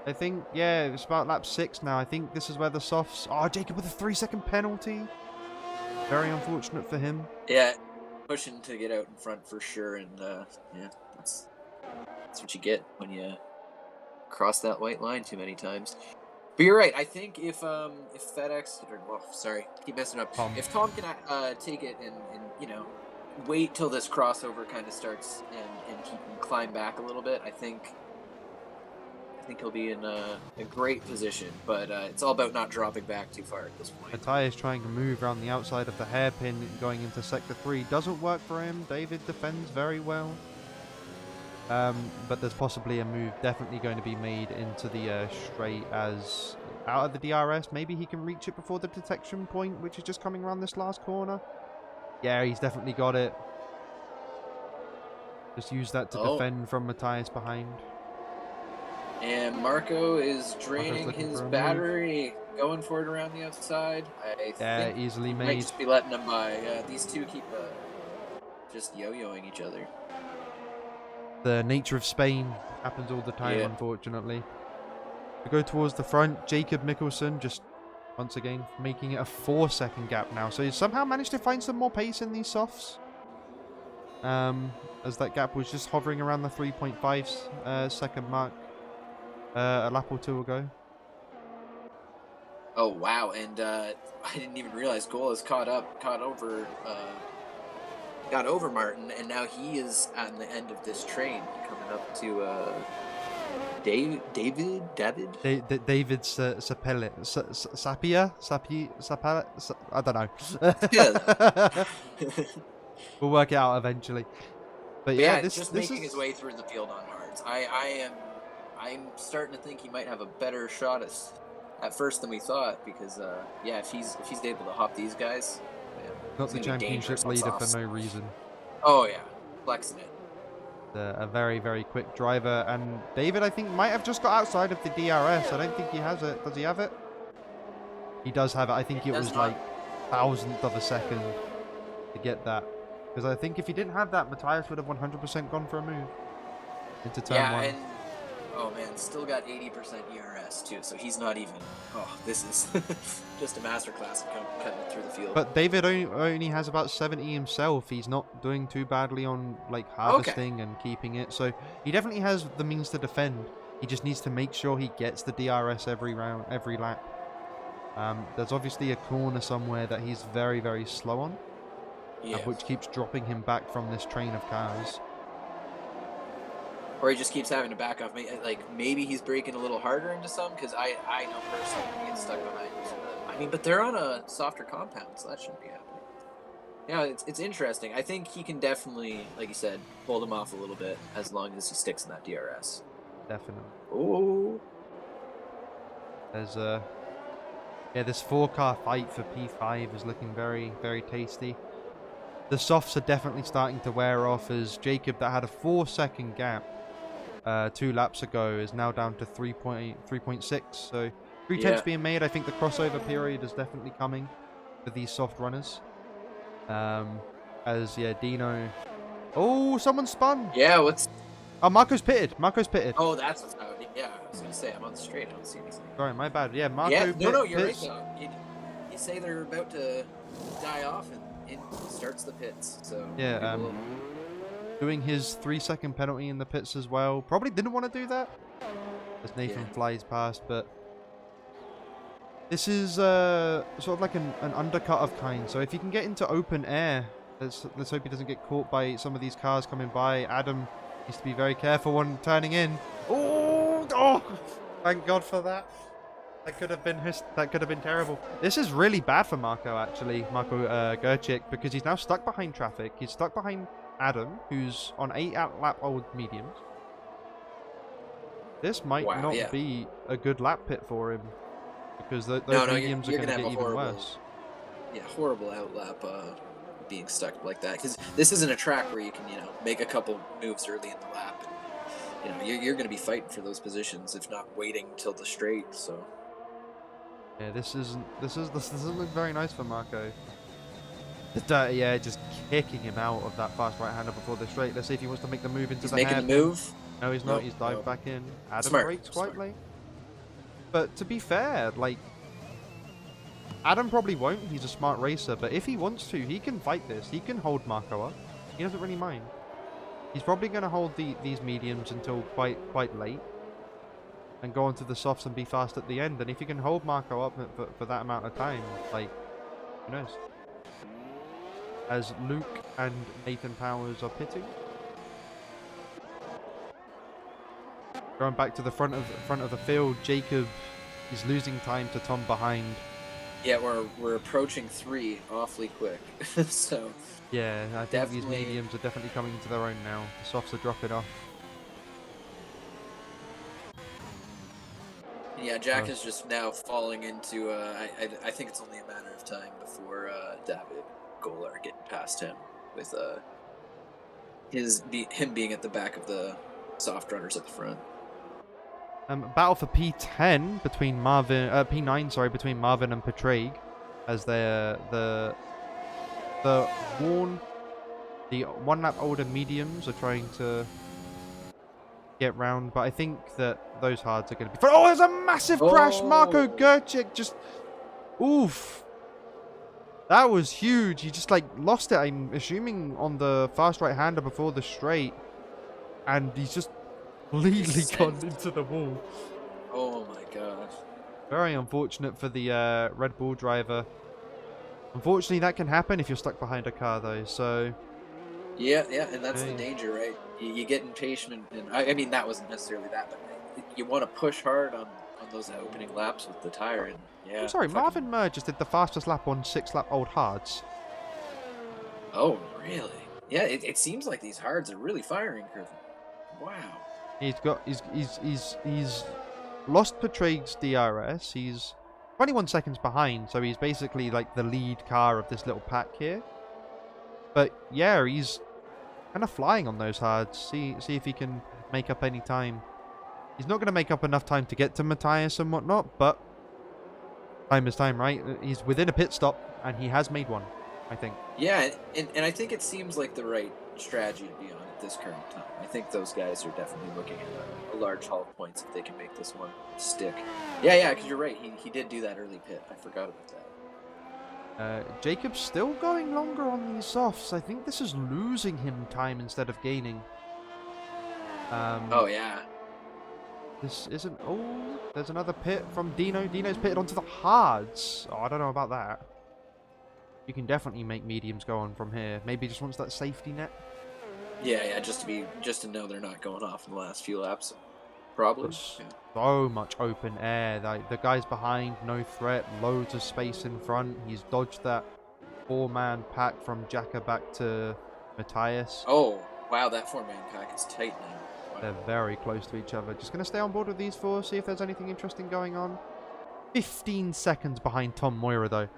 I think, yeah, it's about lap 6 now. I think this is where the softs... Oh, Jacob with a 3-second penalty. Very unfortunate for him. Yeah, pushing to get out in front for sure, and yeah, that's what you get when you cross that white line too many times. But you're right. I think if FedEx keep messing up. If Tom can take it and wait till this crossover kind of starts and he can climb back a little bit, I think he'll be in a great position. But it's all about not dropping back too far at this point. Matthias trying to move around the outside of the hairpin going into sector 3. Doesn't work for him. David defends very well. But there's possibly a move definitely going to be made into the straight as out of the DRS. Maybe he can reach it before the detection point, which is just coming around this last corner. Yeah, he's definitely got it. Just use that to defend from Matthias behind. And Marco is draining his battery, going for it around the outside. I think easily made. Might just be letting them by. These two keep just yo-yoing each other. The nature of Spain happens all the time, unfortunately. We go towards the front. Jacob Mikkelsen just once again making it a 4-second gap now. So he somehow managed to find some more pace in these softs. As that gap was just hovering around the 3.5 second mark a lap or two ago. Oh wow! And I didn't even realize Cole has got over Martin, and now he is on the end of this train coming up to David Sapia, I don't know. Yeah. We'll work it out eventually. But yeah, this just making his way through the field on hards. I'm starting to think he might have a better shot at first than we thought, because yeah, if he's able to hop these guys, man, not the championship leader for no reason. Oh yeah, flexing it. A very, very quick driver, and David, I think, might have just got outside of the DRS. I don't think he has it. Does he have it? He does have it. I think it was like thousandth of a second to get that. Because I think if he didn't have that, Matthias would have 100% gone for a move into turn 1. And oh man, still got 80% ERS too, so he's not even... Oh, this is just a masterclass of cutting it through the field. But David only has about 70 himself. He's not doing too badly on like harvesting and keeping it, so he definitely has the means to defend. He just needs to make sure he gets the DRS every round, every lap. There's obviously a corner somewhere that he's very, very slow on, which keeps dropping him back from this train of cars. Or he just keeps having to back off. Like, maybe he's braking a little harder into some, because I know personally he gets stuck behind. I mean, but they're on a softer compound, so that shouldn't be happening. Yeah, it's interesting. I think he can definitely, like you said, hold him off a little bit as long as he sticks in that DRS. Definitely. Oh, There's yeah, this 4-car fight for P5 is looking very, very tasty. The softs are definitely starting to wear off as Jacob, that had a 4-second gap 2 laps ago, is now down to 3.6. So 3 tenths yeah. being made. I think the crossover period is definitely coming for these soft runners. As yeah, Dino. Oh, someone spun. Yeah, what's... Oh, Marco's pitted. Marco's pitted. Oh, that's what's out. Yeah, I was gonna say, I'm on the straight. I don't see anything. Sorry, my bad. Yeah, Yeah, Marco no, you're right, pits. though. You say they're about to die off, and it starts the pits, so... Yeah, we will... doing his 3-second penalty in the pits as well. Probably didn't want to do that as Nathan flies past, but this is sort of like an undercut of kind. So if you can get into open air, let's hope he doesn't get caught by some of these cars coming by. Adam needs to be very careful when turning in. Oh, thank God for that. That could have been terrible. This is really bad for Marco, actually, Marco Gerchik, because he's now stuck behind traffic. He's stuck behind Adam, who's on 8-lap-old mediums. This might not be a good lap pit for him, because those mediums are going to get even worse. Yeah, horrible outlap being stuck like that, because this isn't a track where you can, make a couple moves early in the lap. And, you're going to be fighting for those positions, if not waiting till the straight. So. Yeah, this doesn't look very nice for Marco. Yeah, just kicking him out of that fast right-hander before the straight. Let's see if he wants to make the move into the making the move. No, he's not. Nope, he's dived back in. Adam brakes quite late. But to be fair, like, Adam probably won't. He's a smart racer. But if he wants to, he can fight this. He can hold Marco up. He doesn't really mind. He's probably going to hold these mediums until quite late, and go onto the softs and be fast at the end. And if you can hold Marco up for that amount of time, like, who knows? As Luke and Nathan Powers are pitting. Going back to the front of the field, Jacob is losing time to Tom behind. Yeah, we're approaching 3 awfully quick. So yeah, I think these mediums are definitely coming into their own now. The softs are dropping off. Yeah, Jack is just now falling into. I think it's only a matter of time before David Golar getting past him with him being at the back of the soft runners at the front. Battle for P10 between P9, sorry, between Marvin and Patraig, as the 1 lap older mediums are trying to get round, but I think that those hards are going to be... Oh, there's a massive crash! Marco Gerchik just... Oof. That was huge. He just, like, lost it, I'm assuming, on the fast right-hander before the straight. And he's just completely gone into the wall. Oh, my gosh. Very unfortunate for the Red Bull driver. Unfortunately, that can happen if you're stuck behind a car, though, so... Yeah, and that's the danger, right? You get impatient, and I mean, that wasn't necessarily that, but you want to push hard on those opening laps with the tire, and yeah. I'm sorry, Marvin Murr just did the fastest lap on 6-lap-old hards. Oh, really? Yeah, it seems like these hards are really firing, Griffin. Wow. He's lost Patraig's DRS. He's 21 seconds behind, so he's basically like the lead car of this little pack here. But yeah, he's kind of flying on those hards. See if he can make up any time. He's not going to make up enough time to get to Matthias and whatnot, but time is time, right? He's within a pit stop, and he has made one, I think. Yeah, and I think it seems like the right strategy to be on at this current time. I think those guys are definitely looking at a large haul of points if they can make this one stick. Yeah, because you're right. He did do that early pit. I forgot about that. Jacob's still going longer on these softs. I think this is losing him time instead of gaining. Oh, yeah. This isn't... Oh, there's another pit from Dino. Dino's pitted onto the hards. Oh, I don't know about that. You can definitely make mediums go on from here. Maybe he just wants that safety net. Yeah, just to know they're not going off in the last few laps. Probably. Yeah. So much open air. Like, the guys behind, no threat. Loads of space in front. He's dodged that 4-man pack from Jacka back to Matthias. Oh, wow, that 4-man pack is tight now. Wow. They're very close to each other. Just going to stay on board with these 4, see if there's anything interesting going on. 15 seconds behind Tom Moira, though.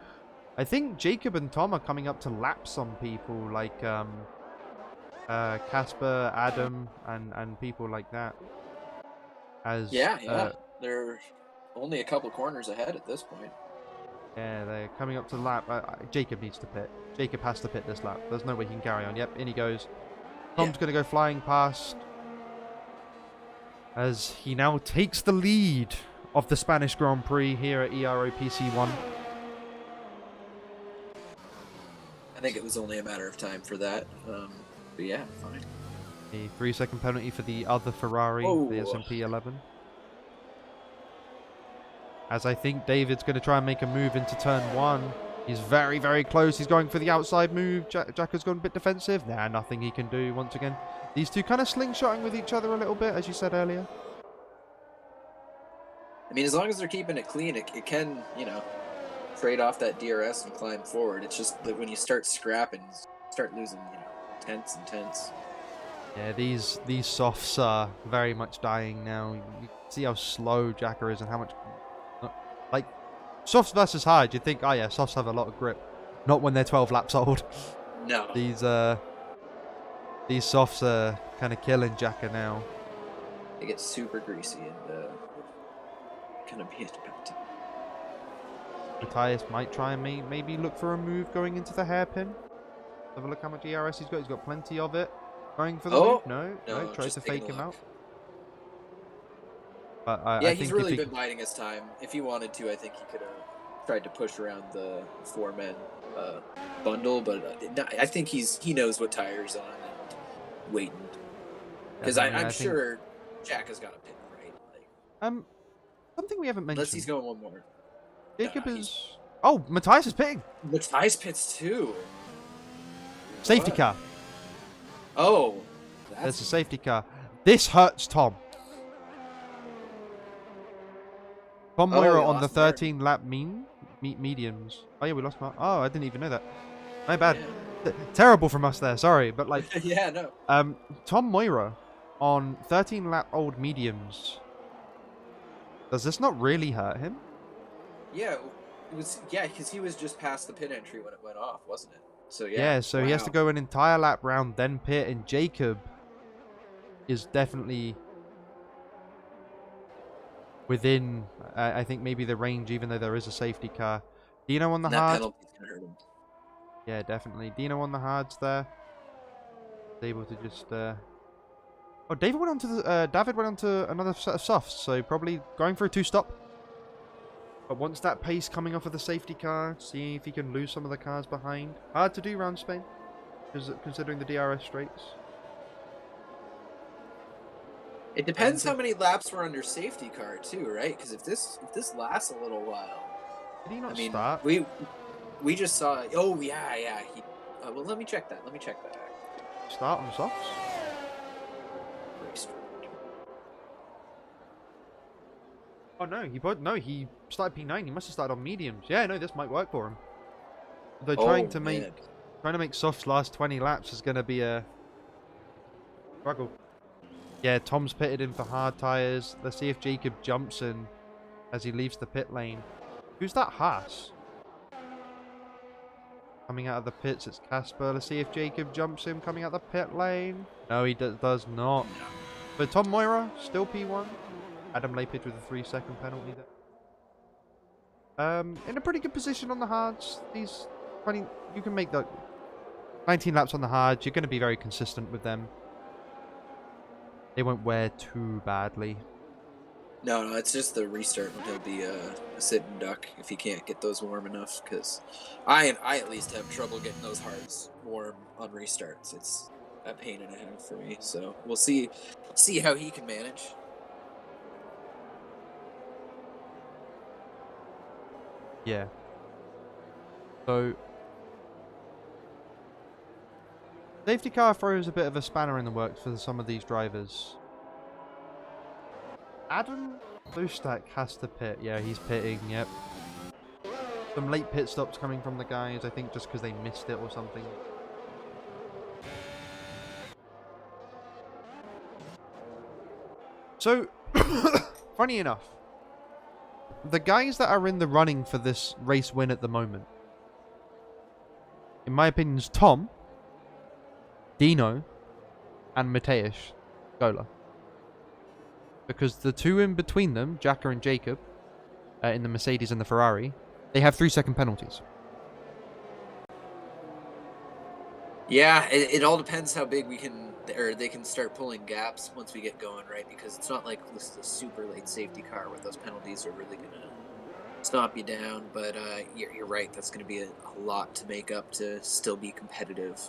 I think Jacob and Tom are coming up to laps on people like Casper, Adam, and people like that. As Yeah. They're only a couple corners ahead at this point. yeah, they're coming up to the lap. Jacob needs to pit. Jacob has to pit this lap. There's no way he can carry on. Yep, in he goes. Tom's going to go flying past, as he now takes the lead of the Spanish Grand Prix here at Ero Pc1. I think it was only a matter of time for that. But yeah, fine. A 3-second penalty for the other Ferrari, the SMP 11. As I think David's going to try and make a move into turn 1. He's very, very close. He's going for the outside move. Jack has gone a bit defensive. Nah, nothing he can do once again. These two kind of slingshotting with each other a little bit, as you said earlier. I mean, as long as they're keeping it clean, it can, you know, trade off that DRS and climb forward. It's just that when you start scrapping, you start losing, you know, tenths and tenths. Yeah, these softs are very much dying now. You see how slow Jacker is and how much... Like, softs versus hard, you'd think, oh yeah, softs have a lot of grip. Not when they're 12 laps old. No. These softs are kind of killing Jacker now. They get super greasy and kind of be about to... Matthias might try and maybe look for a move going into the hairpin. Have a look how much ERS he's got. He's got plenty of it. Going for the move? No, tries to fake him out. But yeah, he's really been biding his time. If he wanted to, I think he could have tried to push around the 4-man bundle, but I think he knows what tire's on and waiting. Because I'm sure Jack has got a pin, right? Like, something we haven't mentioned. Unless he's going one more. Jacob is... Oh, Matthias is pitting. Matthias pits too. Safety car. Oh. There's a safety car. This hurts Tom. Tom Moira on the 13-lap mediums. Oh yeah, we lost Mark. Oh, I didn't even know that. My bad. Yeah. Terrible from us there. Sorry, but like. Yeah, no. Tom Moira on 13-lap old mediums. Does this not really hurt him? Yeah, it was. Yeah, because he was just past the pit entry when it went off, wasn't it? So yeah. Yeah, so he has to go an entire lap round, then pit, and Jacob is definitely within, I think, maybe the range, even though there is a safety car. Dino on the hard. That penalty's gonna hurt him. Yeah, definitely. Dino on the hards there. Able to just... Oh, David went on to the... David went on to another set of softs, so probably going for a 2-stop. But once that pace coming off of the safety car, seeing if he can lose some of the cars behind. Hard to do round Spain, considering the DRS straights. It depends how many laps were under safety car too, right? Because if this lasts a little while, did he not start? We just saw. Oh yeah. He, well, let me check that. Start on softs. Oh no, he started P9. He must have started on mediums. Yeah, no, this might work for him. Though trying to make softs last 20 laps is going to be a struggle. Yeah, Tom's pitted in for hard tires. Let's see if Jacob jumps in as he leaves the pit lane. Who's that Haas? Coming out of the pits, it's Casper. Let's see if Jacob jumps in coming out the pit lane. No, he does not. But Tom Moira, still P1. Adam Lapidge with a 3-second penalty there. In a pretty good position on the hards. These 20, you can make the 19 laps on the hards. You're going to be very consistent with them. They won't wear too badly. No, it's just the restart when he'll be a sit and duck if he can't get those warm enough. Because I at least have trouble getting those hards warm on restarts. It's a pain and a half for me. So we'll see how he can manage. Yeah. So safety car throws a bit of a spanner in the works for some of these drivers. Adam Boostak has to pit. Yeah, he's pitting. Yep. Some late pit stops coming from the guys, I think just because they missed it or something. So, funny enough, the guys that are in the running for this race win at the moment, in my opinion, is Tom, Dino, and Mateusz Gola. Because the two in between them, Jacka and Jacob, in the Mercedes and the Ferrari, they have 3-second penalties. Yeah, it all depends how big we can, or they can start pulling gaps once we get going, right? Because it's not like this is a super late safety car where those penalties are really going to stomp you down. But you're right, that's going to be a lot to make up to still be competitive.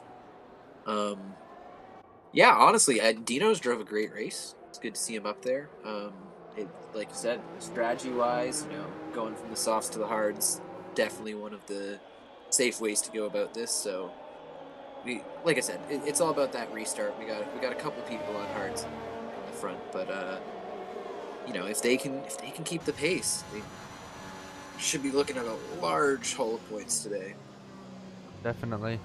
Yeah, honestly, Dino's drove a great race. It's good to see him up there. Like you said, strategy-wise, going from the softs to the hards, definitely one of the safe ways to go about this. So, like I said, it's all about that restart. We got a couple people on hards in the front, but if they can keep the pace, they should be looking at a large haul of points today. Definitely.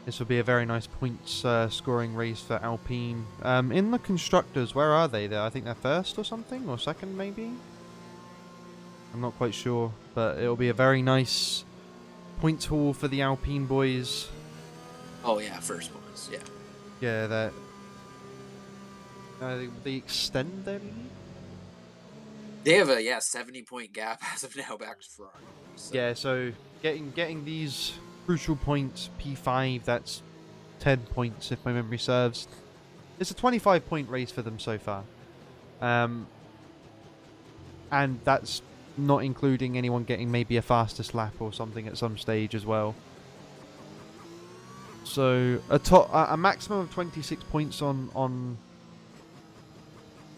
This will be a very nice points scoring race for Alpine. In the constructors, where are they? I think they're first or something, or second maybe? I'm not quite sure, but it'll be a very nice points haul for the Alpine boys. Oh yeah, first ones, yeah. Yeah, that they extend their lead? They have a 70-point gap as of now back to Ferrari. So. Yeah, so getting these crucial points, P5, that's 10 points if my memory serves. It's a 25-point race for them so far. And that's not including anyone getting maybe a fastest lap or something at some stage as well. So a maximum of 26 points on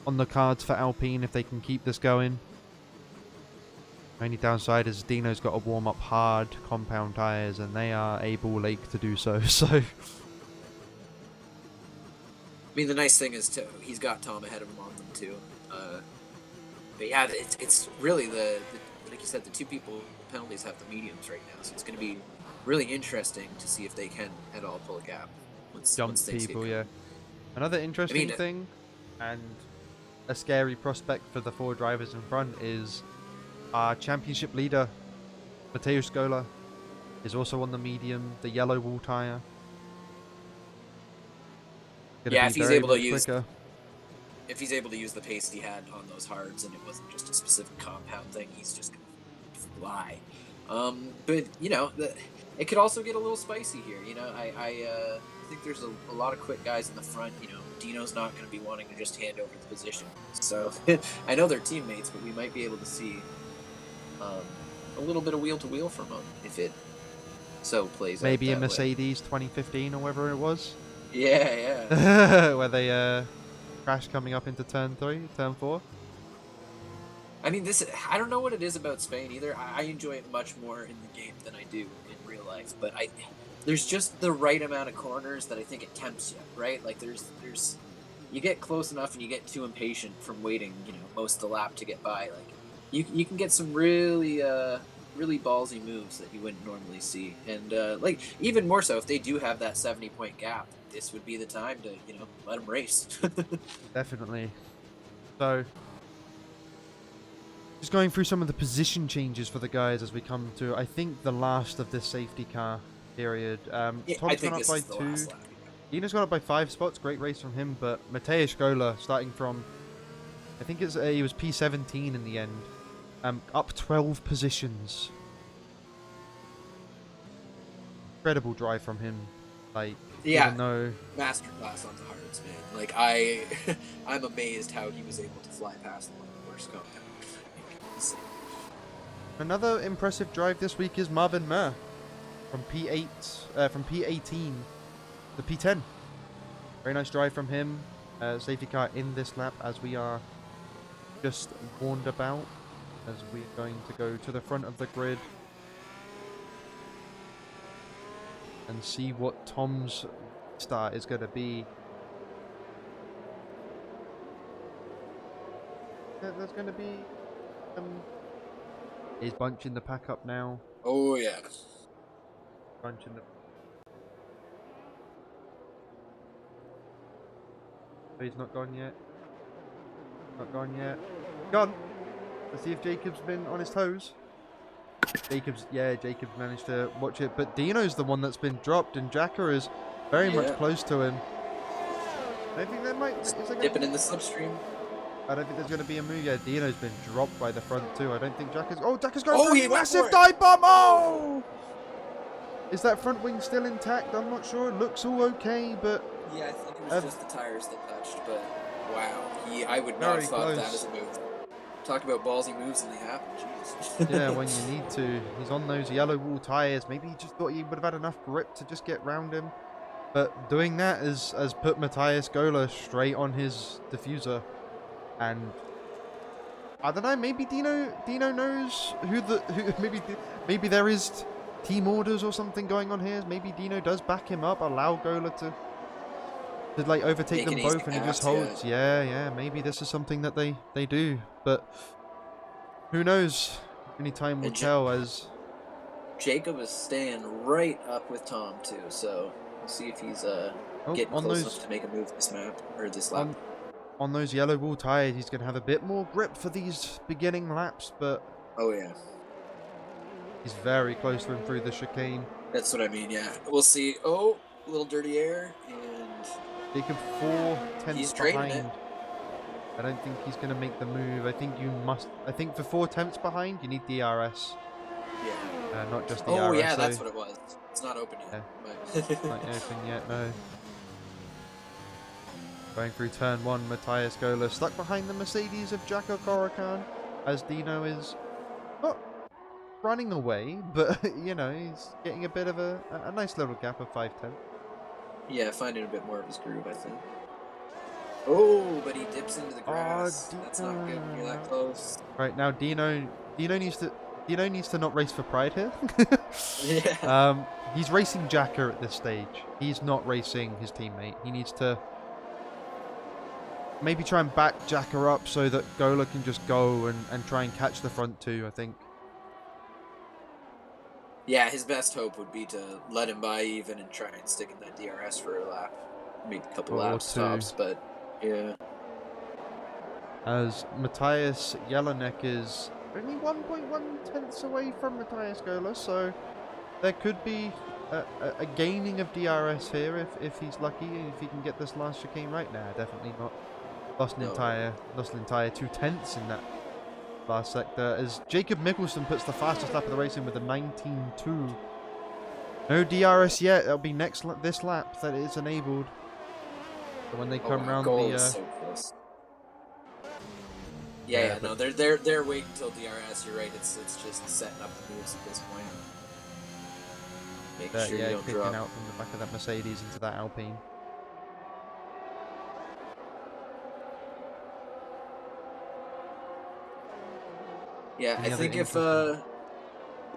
the cards for Alpine if they can keep this going. Only downside is Dino's got to warm up hard compound tyres, and they are able Lake to do so. So, I mean, the nice thing is he's got Tom ahead of him on them too. But yeah, it's really the like you said, the two people penalties have the mediums right now, so it's going to be really interesting to see if they can at all pull a gap. Jump people, yeah. Another interesting thing, and a scary prospect for the four drivers in front is our championship leader, Mateusz Gola, is also on the medium, the yellow wall tyre. Yeah, if he's able to use the pace he had on those hards, and it wasn't just a specific compound thing, he's just gonna fly. But it could also get a little spicy here. I think there's a lot of quick guys in the front. Dino's not going to be wanting to just hand over the position. So I know they're teammates, but we might be able to see a little bit of wheel to wheel from them if it so plays. Maybe out a Mercedes 2015 or whatever it was. Yeah. Where they crashed coming up into turn 4. I mean, I don't know what it is about Spain either. I enjoy it much more in the game than I do in real life. But there's just the right amount of corners that I think it tempts you, right? Like there's you get close enough and you get too impatient from waiting, most of the lap to get by. Like you can get some really ballsy moves that you wouldn't normally see. And like even more so if they do have that 70-point gap, this would be the time to let them race. Definitely. So just going through some of the position changes for the guys as we come to, I think, the last of this safety car period. Tom's gone up by 2. Dino's gone up by 5 spots. Great race from him. But Mateusz Gola, starting from, I think he was P17 in the end, up 12 positions. Incredible drive from him. Like, even though masterclass on the hards, man. Like I'm amazed how he was able to fly past one of the worst compounds. Another impressive drive this week is Marvin Mer from P18 to P10. Very nice drive from him. Safety car in this lap, as we are just warned about, as we're going to go to the front of the grid and see what Tom's start is going to be. There's going to be He's bunching the pack up now. Oh, yeah. Bunching the... Oh, he's not gone yet. Not gone yet. Gone! Let's see if Jacob's been on his toes. Jacob's managed to watch it, but Dino's the one that's been dropped, and Jacker is very much close to him. I think there might... Dipping in the slipstream. I don't think there's going to be a move. Yeah, Dino's been dropped by the front too. I don't think Jacker's... Oh, Jacker's going for a massive dive bomb! Oh! Is that front wing still intact? I'm not sure. It looks all okay, but... Yeah, I think it was just the tires that touched, but wow. I would not have thought that as a move. Talk about ballsy moves and they happen, jeez. Yeah, when you need to. He's on those yellow wall tires. Maybe he just thought he would have had enough grip to just get round him. But doing that has put Matthias Gola straight on his diffuser. And I don't know, maybe Dino knows maybe there is team orders or something going on here. Maybe Dino does back him up, allow Gola to like overtake them both, and he just holds. Yeah, maybe this is something that they do, but who knows? Any time will tell. As Jacob is staying right up with Tom too, so we'll see if he's getting close enough to make a move this map or this lap. On those yellow wall tires, he's going to have a bit more grip for these beginning laps, but oh yeah, he's very close to him through the chicane. That's what I mean. Yeah, we'll see. Oh, a little dirty air, and Jacob 4/10 behind. I don't think he's going to make the move. I think for 4/10 behind, you need DRS. Yeah. Not just the Oh RSO. yeah, that's what it was. It's not open yet. Yeah. It's not open yet, no. Going through turn 1, Matthias Gola stuck behind the Mercedes of Jacko Korakhan, as Dino is not running away, but you know, he's getting a bit of a nice little gap of 5/10. Yeah, finding a bit more of his groove, I think. Oh, but he dips into the grass. That's not good when you're that close. Right now, Dino needs to not race for pride here. Yeah. He's racing Jacker at this stage. He's not racing his teammate. He needs to maybe try and back Jacker up so that Gola can just go and try and catch the front two, I think. Yeah, his best hope would be to let him by even and try and stick in that DRS for a lap. Maybe a couple lap stops, but yeah. As Matthias Jelinek is only 1.1 tenths away from Matthias Gola, so there could be a gaining of DRS here if he's lucky, if he can get this last chicane right. Nah, definitely not. Lost an entire 2/10 in that last sector, as Jacob Mickelson puts the fastest lap of the race in with a 19.2. No DRS yet. That'll be this lap that is enabled. So when they come round the so close. Yeah, no, they're waiting until DRS. You're right. It's just setting up the moves at this point. Make sure you don't kicking drop out from the back of that Mercedes into that Alpine. Yeah, I think if oh,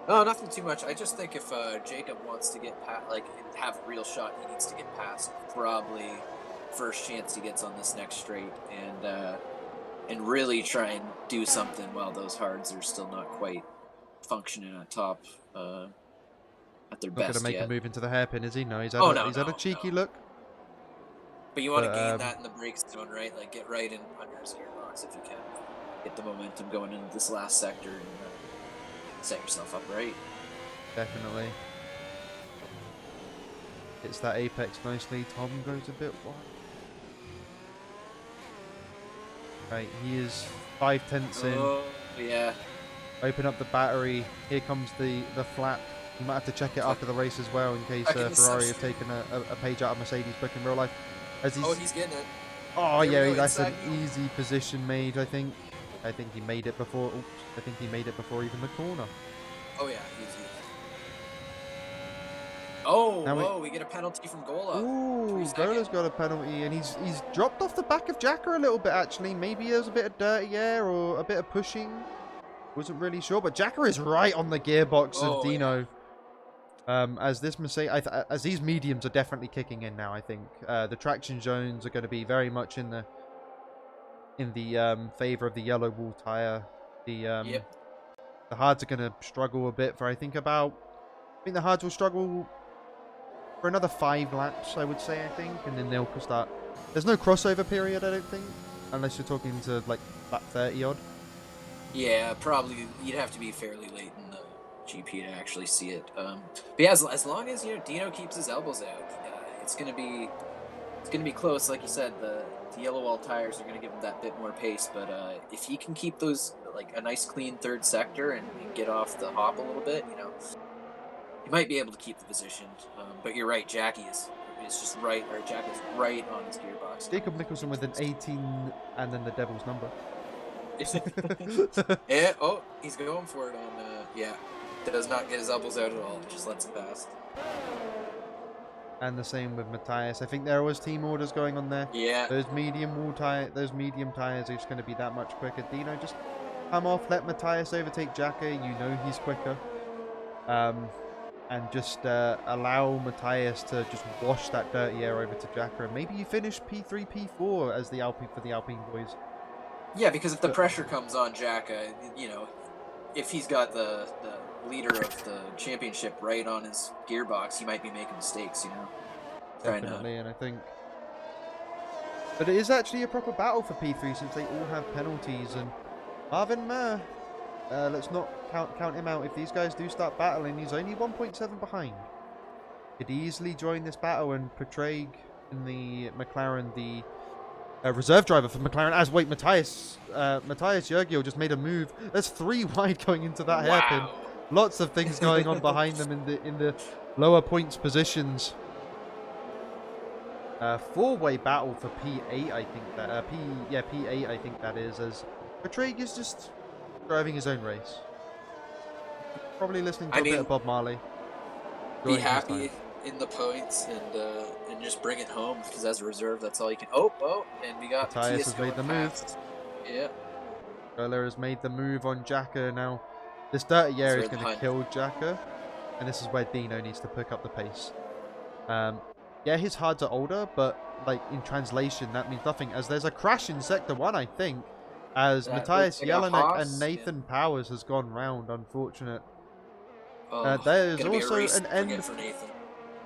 nothing too much. I just think if Jacob wants to get past, like, have a real shot, he needs to get past probably first chance he gets on this next straight, and really try and do something while those hards are still not quite functioning at top at their best. Not going to make a move into the hairpin, is he? No, he's had a cheeky look. But you want to gain that in the brake zone, right? Like, get right in under his gearbox if you can. Get the momentum going into this last sector and set yourself up right. Definitely. Hits that apex nicely. Tom goes a bit wide. Right, he is 5/10 in. Oh, yeah. Open up the battery. Here comes the flap. You might have to check it after the race as well, in case Ferrari have taken a page out of Mercedes' book in real life. As he's getting it. Oh yeah, that's an easy position made, I think. I think he made it before. Oops, I think he made it before even the corner. Oh yeah, easy. Oh, we get a penalty from Gola. Ooh, Gola's got a penalty, and he's dropped off the back of Jacker a little bit, actually. Maybe there's a bit of dirty air or a bit of pushing. Wasn't really sure, but Jacker is right on the gearbox of Dino. Yeah. As this Mercedes, as these mediums are definitely kicking in now, I think the traction zones are going to be very much in the favor of the yellow wall tire. The The hards are going to struggle a bit for, I think the hards will struggle for another 5 laps, I would say, I think. And then they'll start. There's no crossover period, I don't think. Unless you're talking to, like, lap 30 odd. Yeah, probably you'd have to be fairly late in the GP to actually see it. But yeah, as long as Dino keeps his elbows out, it's gonna be close. Like you said, the yellow wall tires are gonna give him that bit more pace. But if he can keep those like a nice clean third sector and get off the hop a little bit, he might be able to keep the position. But you're right, Jackie is just right, or Jack is right on his gearbox. Jacob Nicholson with an 18 and then the devil's number. Yeah, oh, he's going for it on, yeah. Does not get his elbows out at all, just lets it pass. And the same with Matthias. I think there was team orders going on there. Yeah. Those medium tires are just going to be that much quicker. Dino, just come off, let Matthias overtake Jacka. He's quicker. And just allow Matthias to just wash that dirty air over to Jacka. And maybe you finish P3, P4 as the Alpine for the Alpine boys. Yeah, because if the pressure comes on Jacka, if he's got the leader of the championship right on his gearbox, he might be making mistakes, Definitely, and I think... But it is actually a proper battle for P3 since they all have penalties, and Marvin Maher, let's not count him out. If these guys do start battling, he's only 1.7 behind. Could easily join this battle and portray in the McLaren the reserve driver for McLaren. Matthias Jurgiel just made a move. There's 3 wide going into that hairpin. Lots of things going on behind them in the lower points positions. 4-way battle for P8, I think that P8, I think that is, as Patrick is just driving his own race. Probably listening to a bit of Bob Marley. Be happy in the points and just bring it home, because as a reserve, that's all you can. Oh, and we got Matthias has made the move. Yeah. Goller has made the move on Jacka now. This dirty air is going to kill Jacka, and this is where Dino needs to pick up the pace. Yeah, his hards are older, but like in translation, that means nothing. As there's a crash in Sector 1, I think, as Matthias Jelinek and Nathan Powers has gone round. Unfortunate. There is also an end.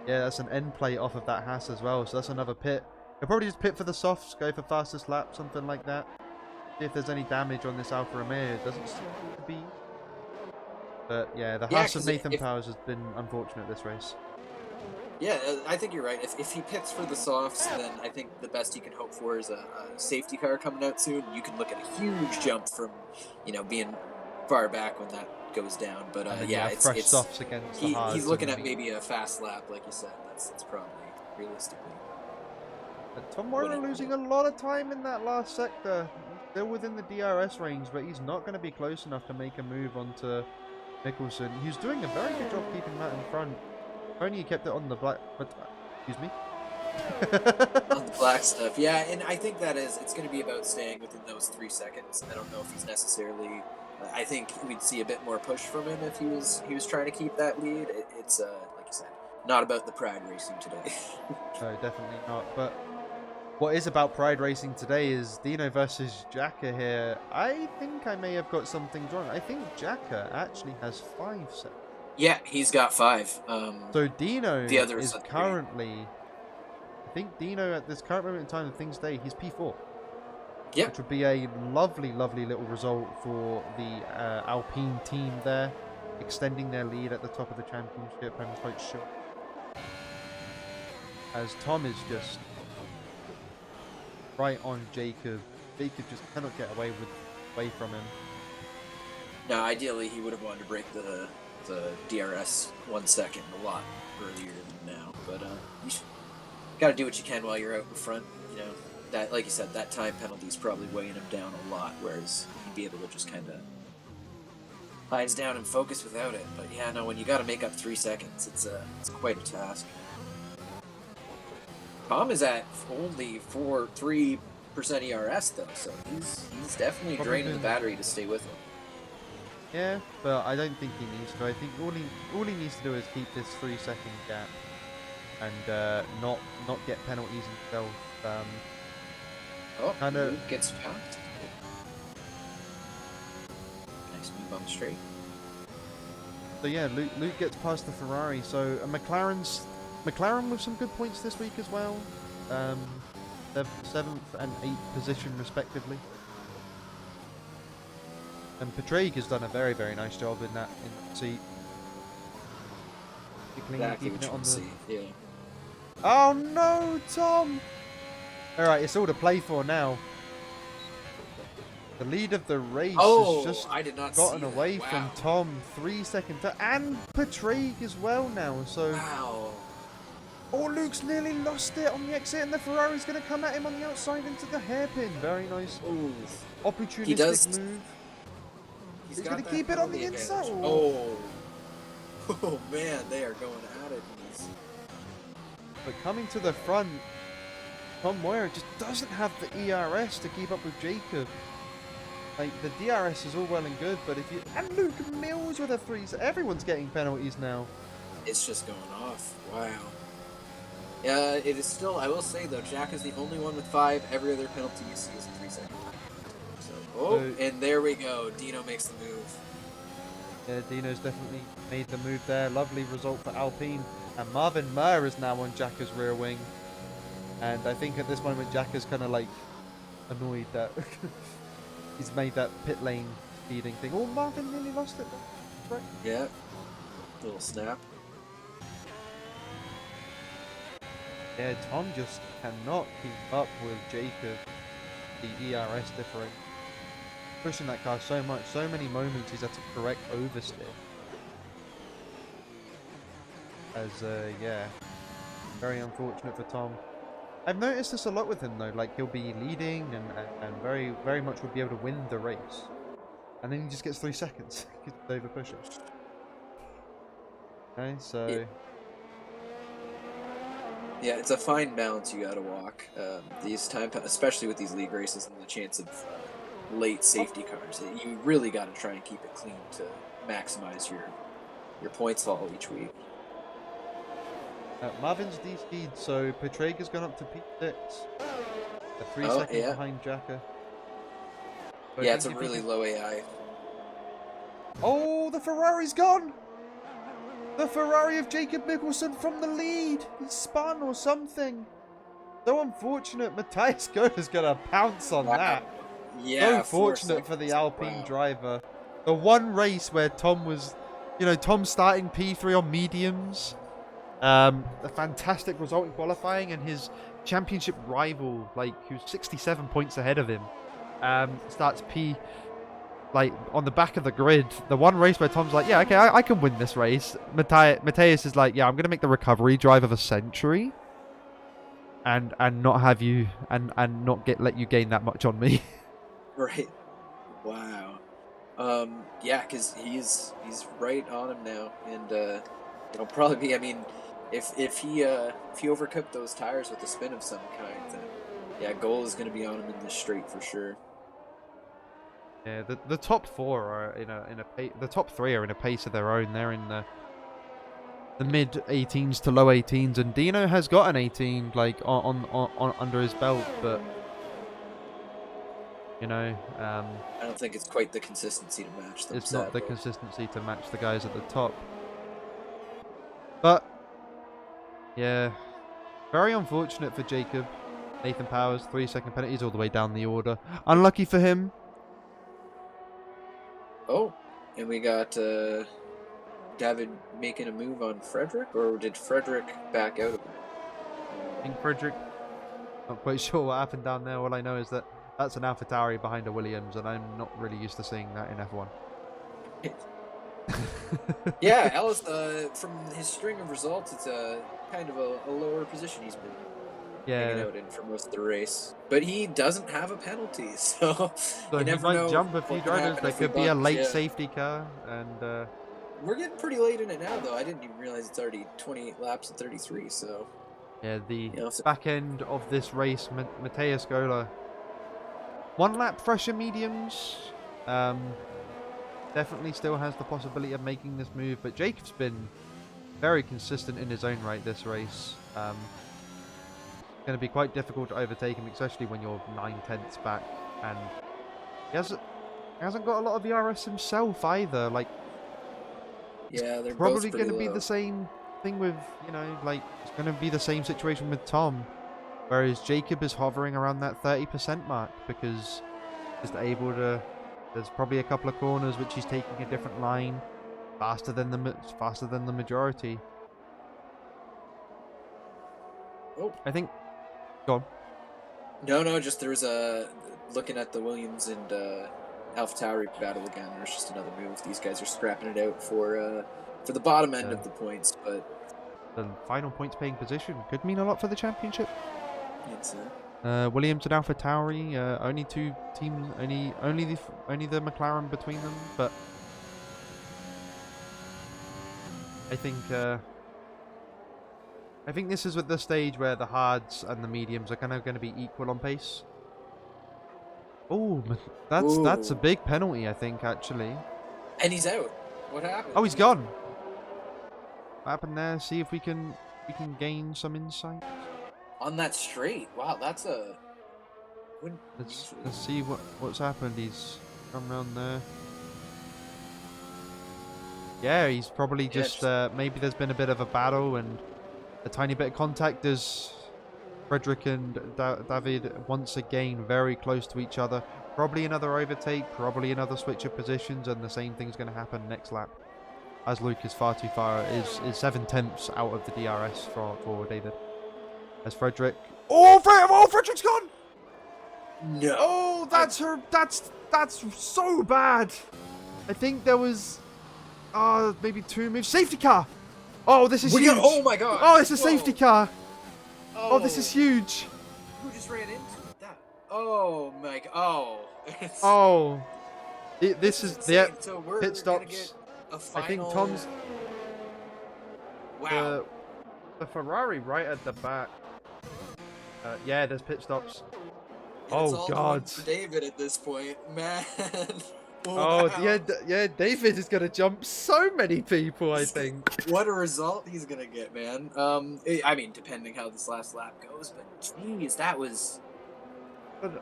Yeah, that's an end plate off of that Haas as well, so that's another pit. He'll probably just pit for the softs, go for fastest lap, something like that. See if there's any damage on this Alfa Romeo. It doesn't seem to be. But yeah, the Haas of Nathan Powers has been unfortunate this race. Yeah, I think you're right. If he pits for the softs, then I think the best he can hope for is a safety car coming out soon. You can look at a huge jump from, being far back when that goes down. But yeah, it's fresh softs against the hards. He's looking at maybe a fast lap, like you said. That's probably realistically. Tom Moira losing a lot of time in that last sector. Still within the DRS range, but he's not going to be close enough to make a move onto Nicholson. He's doing a very good job keeping that in front. If only he kept it on the black, but excuse me. On the black stuff, yeah, and I think it's going to be about staying within those 3 seconds. I don't know if he's necessarily. I think we'd see a bit more push from him if he was trying to keep that lead. It's like you said, not about the pride racing today. No, definitely not. But what is about pride racing today is Dino versus Jacka here. I think I may have got something wrong. I think Jacka actually has 5 seconds. Yeah, he's got 5. So Dino is currently... I think Dino, at this current moment in time of things today, he's P4. Yeah. Which would be a lovely, lovely little result for the Alpine team there. Extending their lead at the top of the championship, I'm quite sure. As Tom is just right on Jacob. Jacob just cannot get away from him. No, ideally he would have wanted to break the DRS 1 second a lot earlier than now, but you got to do what you can while you're out in front. That, like you said, that time penalty is probably weighing him down a lot, whereas he'd be able to just kind of hides down and focus without it. But yeah, no, when you got to make up 3 seconds, it's quite a task. Tom is at only 3% ERS though, so he's definitely draining the battery to stay with him. Yeah, but I don't think he needs to. I think all he needs to do is keep this 3-second gap and not get penalties himself. Gets packed. Nice move on the straight. So yeah, Luke gets past the Ferrari. So McLaren with some good points this week as well. Seventh and eighth position respectively. And Patrick has done a very, very nice job in that seat. Exactly Keeping what it you on can the... see. Yeah. Oh no, Tom! Alright, it's all to play for now. The lead of the race has just I did not gotten see that. away Wow. from Tom. 3 seconds. And Patrick as well now. So... Wow. Oh, Luke's nearly lost it on the exit, and the Ferrari's going to come at him on the outside into the hairpin. Very nice. Ooh. Opportunistic move. He's going to got keep that it on the penalty inside. advantage. Oh. Oh, man, they are going at it. But coming to the front, Tom Moyer just doesn't have the ERS to keep up with Jacob. Like, the DRS is all well and good, but if you... And Luke Mills with a 3, so everyone's getting penalties now. It's just going off. Wow. Yeah, it is still, I will say though, Jack is the only one with 5. Every other penalty you see is a 3 second. So, and there we go. Dino makes the move. Yeah, Dino's definitely made the move there. Lovely result for Alpine. And Marvin Murr is now on Jacka's rear wing. And I think at this moment, Jacka's kind of like annoyed that he's made that pit lane speeding thing. Oh, Marvin nearly lost it. Right. Yeah. Little snap. Yeah, Tom just cannot keep up with Jacob. The ERS difference. Pushing that car so much, so many moments he's had to correct oversteer. As, yeah, very unfortunate for Tom. I've noticed this a lot with him though, like he'll be leading and very, very much would be able to win the race. And then he just gets 3 seconds, he over pushes. Okay, so... Yeah, it's a fine balance you gotta walk. These time, especially with these league races and the chance of late safety cars, you really gotta try and keep it clean to maximize your points haul each week. Marvin's DC'd, so Patrick has gone up to P6. A 3 seconds behind Jacka. So yeah, it's a really low AI. Oh, the Ferrari's gone! The Ferrari of Jacob Mickelson from the lead! He spun or something. So unfortunate. Matthias Goda's gonna pounce on that. Yeah, so fortunate for the Alpine driver. The one race where Tom was, you know, Tom starting P3 on mediums. A fantastic result in qualifying, and his championship rival, like, who's 67 points ahead of him, starts P, like, on the back of the grid. The one race where Tom's like, yeah, okay, I can win this race. Matthias is like, yeah, I'm going to make the recovery drive of a century. And not have you, and not let you gain that much on me. Right. Wow. Yeah, because he's right on him now, and it'll probably be. I mean, if he overcooked those tires with a spin of some kind, then yeah, goal is going to be on him in the straight for sure. Yeah, the top 4 are in a the top 3 are in a pace of their own. They're in the mid 18s to low 18s, and Dino has got an 18 like on under his belt, but you know, I don't think it's quite the consistency to match them. It's not the consistency to match the guys at the top. But yeah, very unfortunate for Jacob. Nathan Powers, 3 second penalties all the way down the order. Unlucky for him. Oh, and we got David making a move on Frederick, or did Frederick back out of it? I think Frederick, not quite sure what happened down there. All I know is that that's an AlphaTauri behind a Williams, and I'm not really used to seeing that in F1. Yeah, Ayles, from his string of results, it's kind of a lower position he's been hanging out in for most of the race. But he doesn't have a penalty, so you never know. He might jump a few drivers. There could be a late safety car, and we're getting pretty late in it now, though. I didn't even realize it's already 28 laps and 33. So yeah, the back end of this race, Matthias Gola, 1 lap fresher mediums. Definitely still has the possibility of making this move, but Jacob's been very consistent in his own right this race. It's going to be quite difficult to overtake him, especially when you're 9/10ths back, and he hasn't got a lot of ERS himself either. Like, Yeah, they're both Probably pretty going to be low. the same thing with, you know, like, it's going to be the same situation with Tom. Whereas Jacob is hovering around that 30% mark because he's able to. There's probably a couple of corners which he's taking a different line faster than the majority. Oh. I think. Go on. No, just there was a looking at the Williams and AlphaTauri battle again. There's just another move. These guys are scrapping it out for the bottom end of the points, but The final points paying position could mean a lot for the championship. it's Williams and AlphaTauri, only two teams, only the McLaren between them, but I think this is at the stage where the hards and the mediums are going to be equal on pace. Oh, that's a big penalty, I think, actually. and he's out. What happened? Oh, he's gone. What happened there? See if we can gain some insight. On that straight. Wow, that's a. Let's see what's happened. He's come around there. Yeah, he's probably just maybe there's been a bit of a battle and a tiny bit of contact as Frederick and David once again very close to each other. Probably another overtake, probably another switch of positions, and the same thing's going to happen next lap. As Luke is far too far, is 7/10 out of the DRS for David. As Frederick, Frederick's gone. No. Oh, that's so bad. I think there was maybe two moves. Safety car. Oh, this is huge. Oh my god. Oh, it's a safety car. Oh, this is huge. Who just ran into it? That. Oh my god. Oh. Oh. This is insane. So we're pit stops. Gonna get a final... I think Tom's. Wow. The Ferrari right at the back. Yeah, there's pit stops. It's Oh all god. for David at this point, man. Oh Wow. yeah. David is gonna jump so many people. I think. What a result he's gonna get, man. I mean, depending how this last lap goes, but jeez, that was. But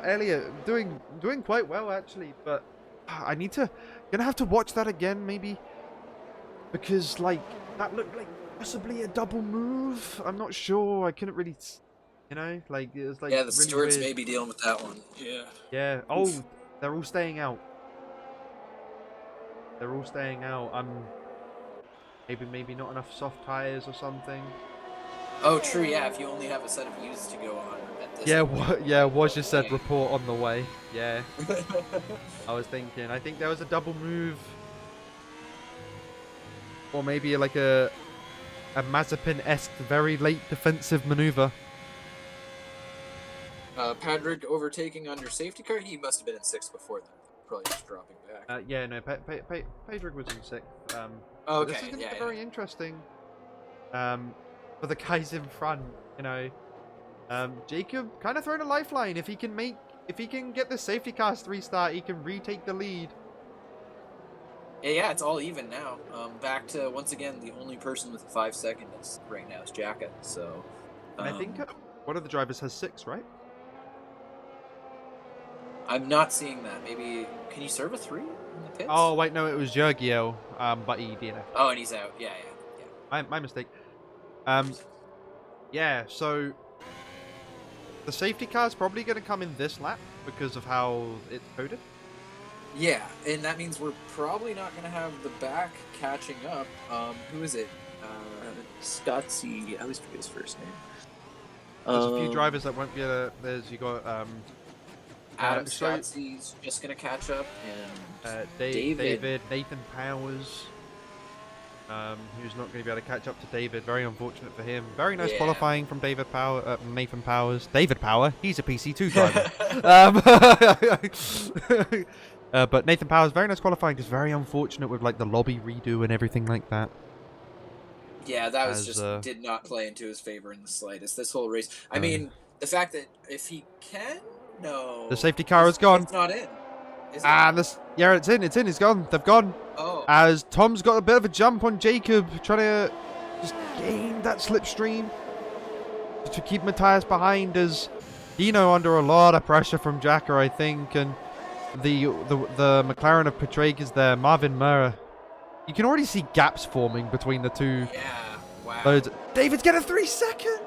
Elliot doing quite well actually, but gonna have to watch that again maybe because like that looked like possibly a double move. I'm not sure. I couldn't really, you know, like it was like Yeah, the really stewards weird. may be dealing with that one. Yeah. Yeah. Oh, they're all staying out. They're all staying out. Maybe not enough soft tires or something. Oh, true. Yeah, if you only have a set of used to go on at this. Yeah. Was just said report on the way. Yeah. I was thinking. I think there was a double move, or maybe like a Mazepin-esque very late defensive maneuver. Patrick overtaking under safety car. He must have been in sixth before that. Probably just dropping back. Yeah, no, Pedro was in sixth. Okay, This is going to yeah, be very interesting. For the guys in front, you know, Jacob kind of throwing a lifeline. If he can get the safety car's restart, he can retake the lead. Yeah, it's all even now. Back to once again the only person with a 5 second is right now is Jacka. So, And I think one of the drivers has 6, right? I'm not seeing that. Maybe can you serve a 3 in the pits? Oh wait, no, it was Jurgiel, but he DNF. Oh, and he's out. Yeah. My mistake. Yeah, so the safety car is probably going to come in this lap because of how it's coded. Yeah, and that means we're probably not going to have the back catching up. Who is it? Scottsy. I always forget his first name. There's a few drivers that won't be able to. You got Adam Scotsy's just going to catch up, and David, Nathan Powers. Who's not going to be able to catch up to David. Very unfortunate for him. Very nice qualifying from Nathan Powers. David Power, he's a PC2 driver. But Nathan Powers, very nice qualifying. Just very unfortunate with like the lobby redo and everything like that. Yeah, that was did not play into his favor in the slightest. This whole race. I mean, the fact that if he can, the safety car is gone. It's not in. It's in. It's gone. They've gone. Oh. As Tom's got a bit of a jump on Jacob, trying to just gain that slipstream to keep Matthias behind. As Dino under a lot of pressure from Jacker, I think, and the McLaren of Patrick is there. Marvin Murrah You can already see gaps forming between the two. Yeah. Wow. Loads. David's getting 3 seconds.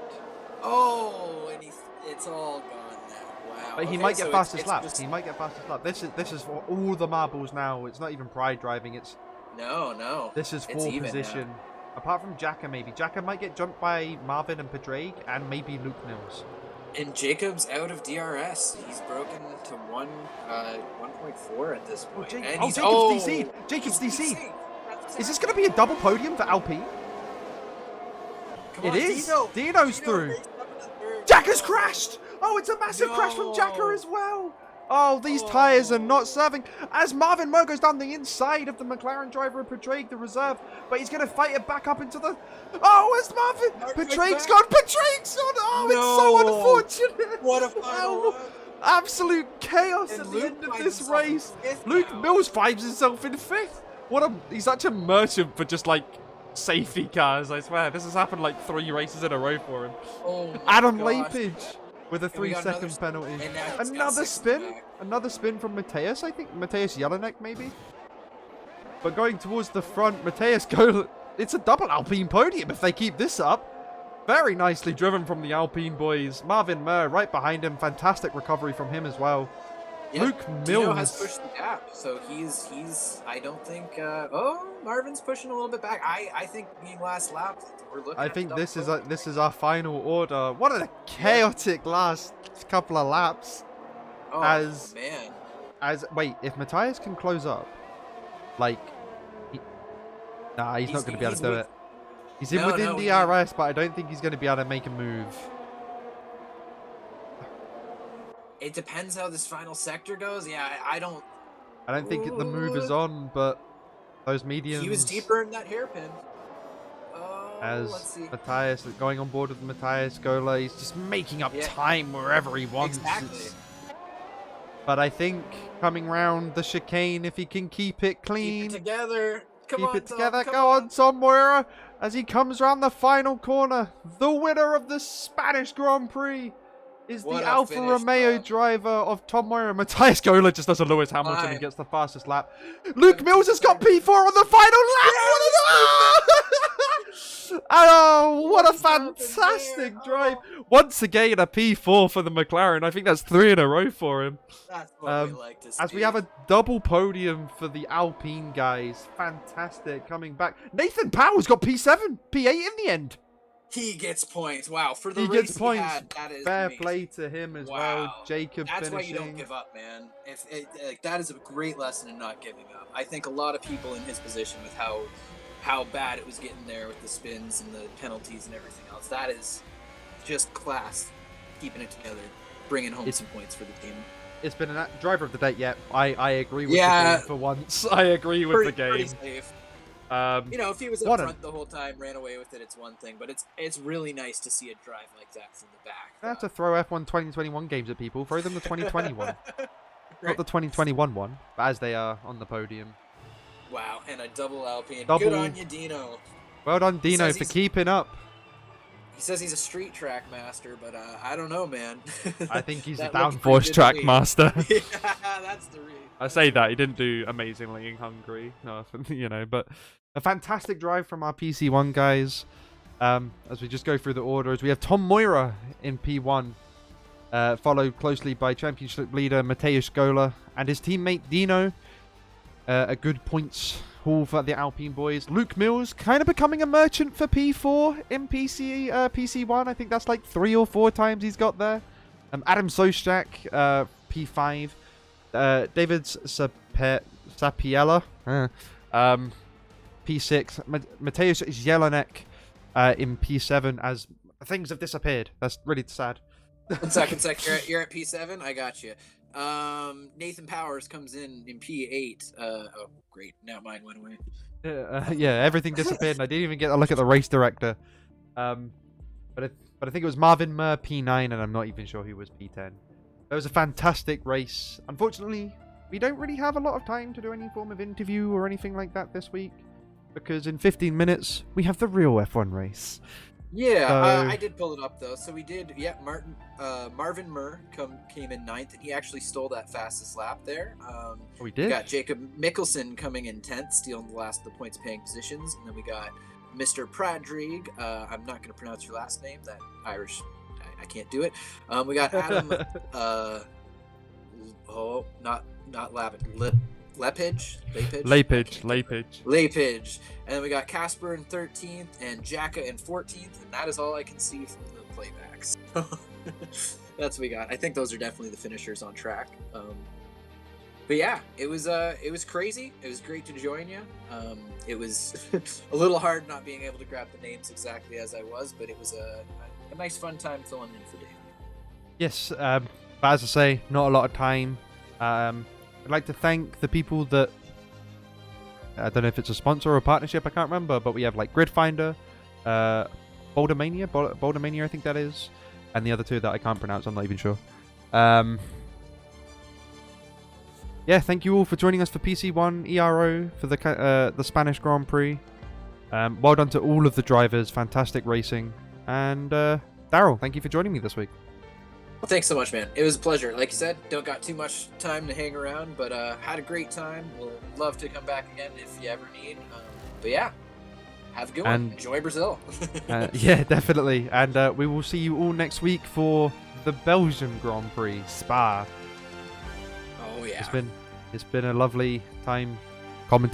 Oh, and it's all gone now. Wow. But he Okay, might get so fastest lap. just- He might get fastest lap. This is for all the marbles now. It's not even pride driving. It's No. this is It's for even position. Apart from Jacka, maybe. Jacka might get jumped by Marvin and Padraig, and maybe Luke Mills. And Jacob's out of DRS. He's broken to 1.4 at this point. And Jacob's DC'd. Jacob's he's DC'd. Is this going to be a double podium for Alpine? Come It on, is. Dino. Dino's through. raced up in the third. Jacka's crashed. Oh, it's a massive crash from Jacka as well. Oh, these tyres are not serving. As Marvin Moore goes down the inside of the McLaren driver, Padraig, the reserve, but he's going to fight it back up into the... Oh, where's Marvin? Padraig's gone. Padraig's gone. Oh, it's so unfortunate. What a final run. Absolute chaos And at the Luke end of finds this himself in race. fifth Luke now. Mills finds himself in 5th. He's such a merchant for just like safety cars, I swear. This has happened like 3 races in a row for him. Oh my Adam gosh. Lapage with a And we got 3-second penalty. and now he's got Another 6 in the spin. back. Another spin from Mateus, I think. Mateus Jelinek, maybe. But going towards the front, Mateus go. It's a double Alpine podium if they keep this up. Very nicely driven from the Alpine boys. Marvin Moore right behind him. Fantastic recovery from him as well. Yep. Luke Dino Mills. has pushed the gap, so he's. I don't think. Marvin's pushing a little bit back. I think being last lap, we're looking. I at think the this double is our final order. What a chaotic last couple of laps. Oh as- man, Wait, if Matthias can close up, like, he's not going to be able to do it. He's in within DRS, but I don't think he's going to be able to make a move. it depends how this final sector goes. Yeah, I don't. I don't think the move is on, but those mediums. He was deeper in that hairpin. Let's As see. Matthias going on board with Matthias Gola, he's just making up Yeah. time wherever he wants. Exactly. But I think coming round the chicane, if he can keep it Keep clean, it together. Come keep on, it Tom, together, come go on, Tom Moira, as he comes round the final corner. The winner of the Spanish Grand Prix is What the a Alfa finish, Romeo Tom. driver of Tom Moira. Matthias Gola just does a Lewis Hamilton and Fine. gets the fastest lap. Luke Mills has got P4 on the final lap. Oh, what a What's happened fantastic there? drive. Once again, a P4 for the McLaren. I think that's 3 in a row for him. That's what we like to see. As we have a double podium for the Alpine guys. Fantastic coming back. Nathan Powell's got P7, P8 in the end. He gets points. Wow, for the He race gets points. he had, that is Fair amazing. play to him as Wow. well. Jacob That's finishing. why you don't give up, man. That is a great lesson in not giving up. I think a lot of people in his position with how bad it was getting there with the spins and the penalties and everything else. That is just class, keeping it together, bringing home some points for the team. It's been a driver of the day. Yeah, I agree with Yeah. the game for once. I agree with the game. Pretty safe. You know, if he was up front the whole time, ran away with it, it's one thing. But it's really nice to see it drive like that from the back. I have to throw F1 2021 games at people. Throw them the 2021. Not the 2021 one, but as they are on the podium. Wow, and a double Alpine. Double. Good on you, Dino. Well done, Dino, says for he's- keeping up. He says he's a street track master, but I don't know, man. I think he's a That looked downforce pretty track good to me. master. Yeah, that's the real. I say that he didn't do amazingly in Hungary, no, you know, but a fantastic drive from our PC1 guys. As we just go through the orders, we have Tom Moira in P1, followed closely by championship leader Mateusz Gola and his teammate Dino. A good points haul for the Alpine boys. Luke Mills kind of becoming a merchant for P4 in PC1. I think that's like 3 or 4 times he's got there. Adam Sostak, P5. David Sapiella, P6. Mateusz Jelinek in P7 as things have disappeared. That's really sad. 1 second, you're at P7. I got you. Nathan Powers comes in P8. Oh, great. Now mine went away. Yeah, everything disappeared, and I didn't even get a look at the race director. But I think it was Marvin Moore P9, and I'm not even sure who was P10. It was a fantastic race. Unfortunately, we don't really have a lot of time to do any form of interview or anything like that this week, because in 15 minutes we have the real F1 race. Yeah, So I did pull it up though. So we did. Yeah, Marvin Murr came in ninth, and he actually stole that fastest lap there. we We did. got Jacob Mickelson coming in 10th, stealing the last of the points paying positions, and then we got Mr. Pradrig. I'm not going to pronounce your last name. That Irish, I can't do it. We got Adam. Not Lepage. Lepage. And then we got Casper in 13th and Jacka in 14th, and that is all I can see from the playbacks. That's what we got. I think those are definitely the finishers on track. But yeah, it was crazy. It was great to join you. It was a little hard not being able to grab the names exactly as I was, but it was a nice fun time filling in for Dave. Yes, but as I say, not a lot of time. I'd like to thank the people that, I don't know if it's a sponsor or a partnership, I can't remember, but we have like Grid Finder, Bouldermania, I think that is, and the other two that I can't pronounce, I'm not even sure. Yeah, thank you all for joining us for PC1 ERO for the Spanish Grand Prix. Well done to all of the drivers, fantastic racing, and Darryl, thank you for joining me this week. Well, thanks so much, man. It was a pleasure. Like you said, don't got too much time to hang around, but had a great time. We'll love to come back again if you ever need. But yeah, have a good one. Enjoy Brazil. Yeah, definitely. And we will see you all next week for the Belgian Grand Prix, Spa. Oh yeah. It's been a lovely time commentating.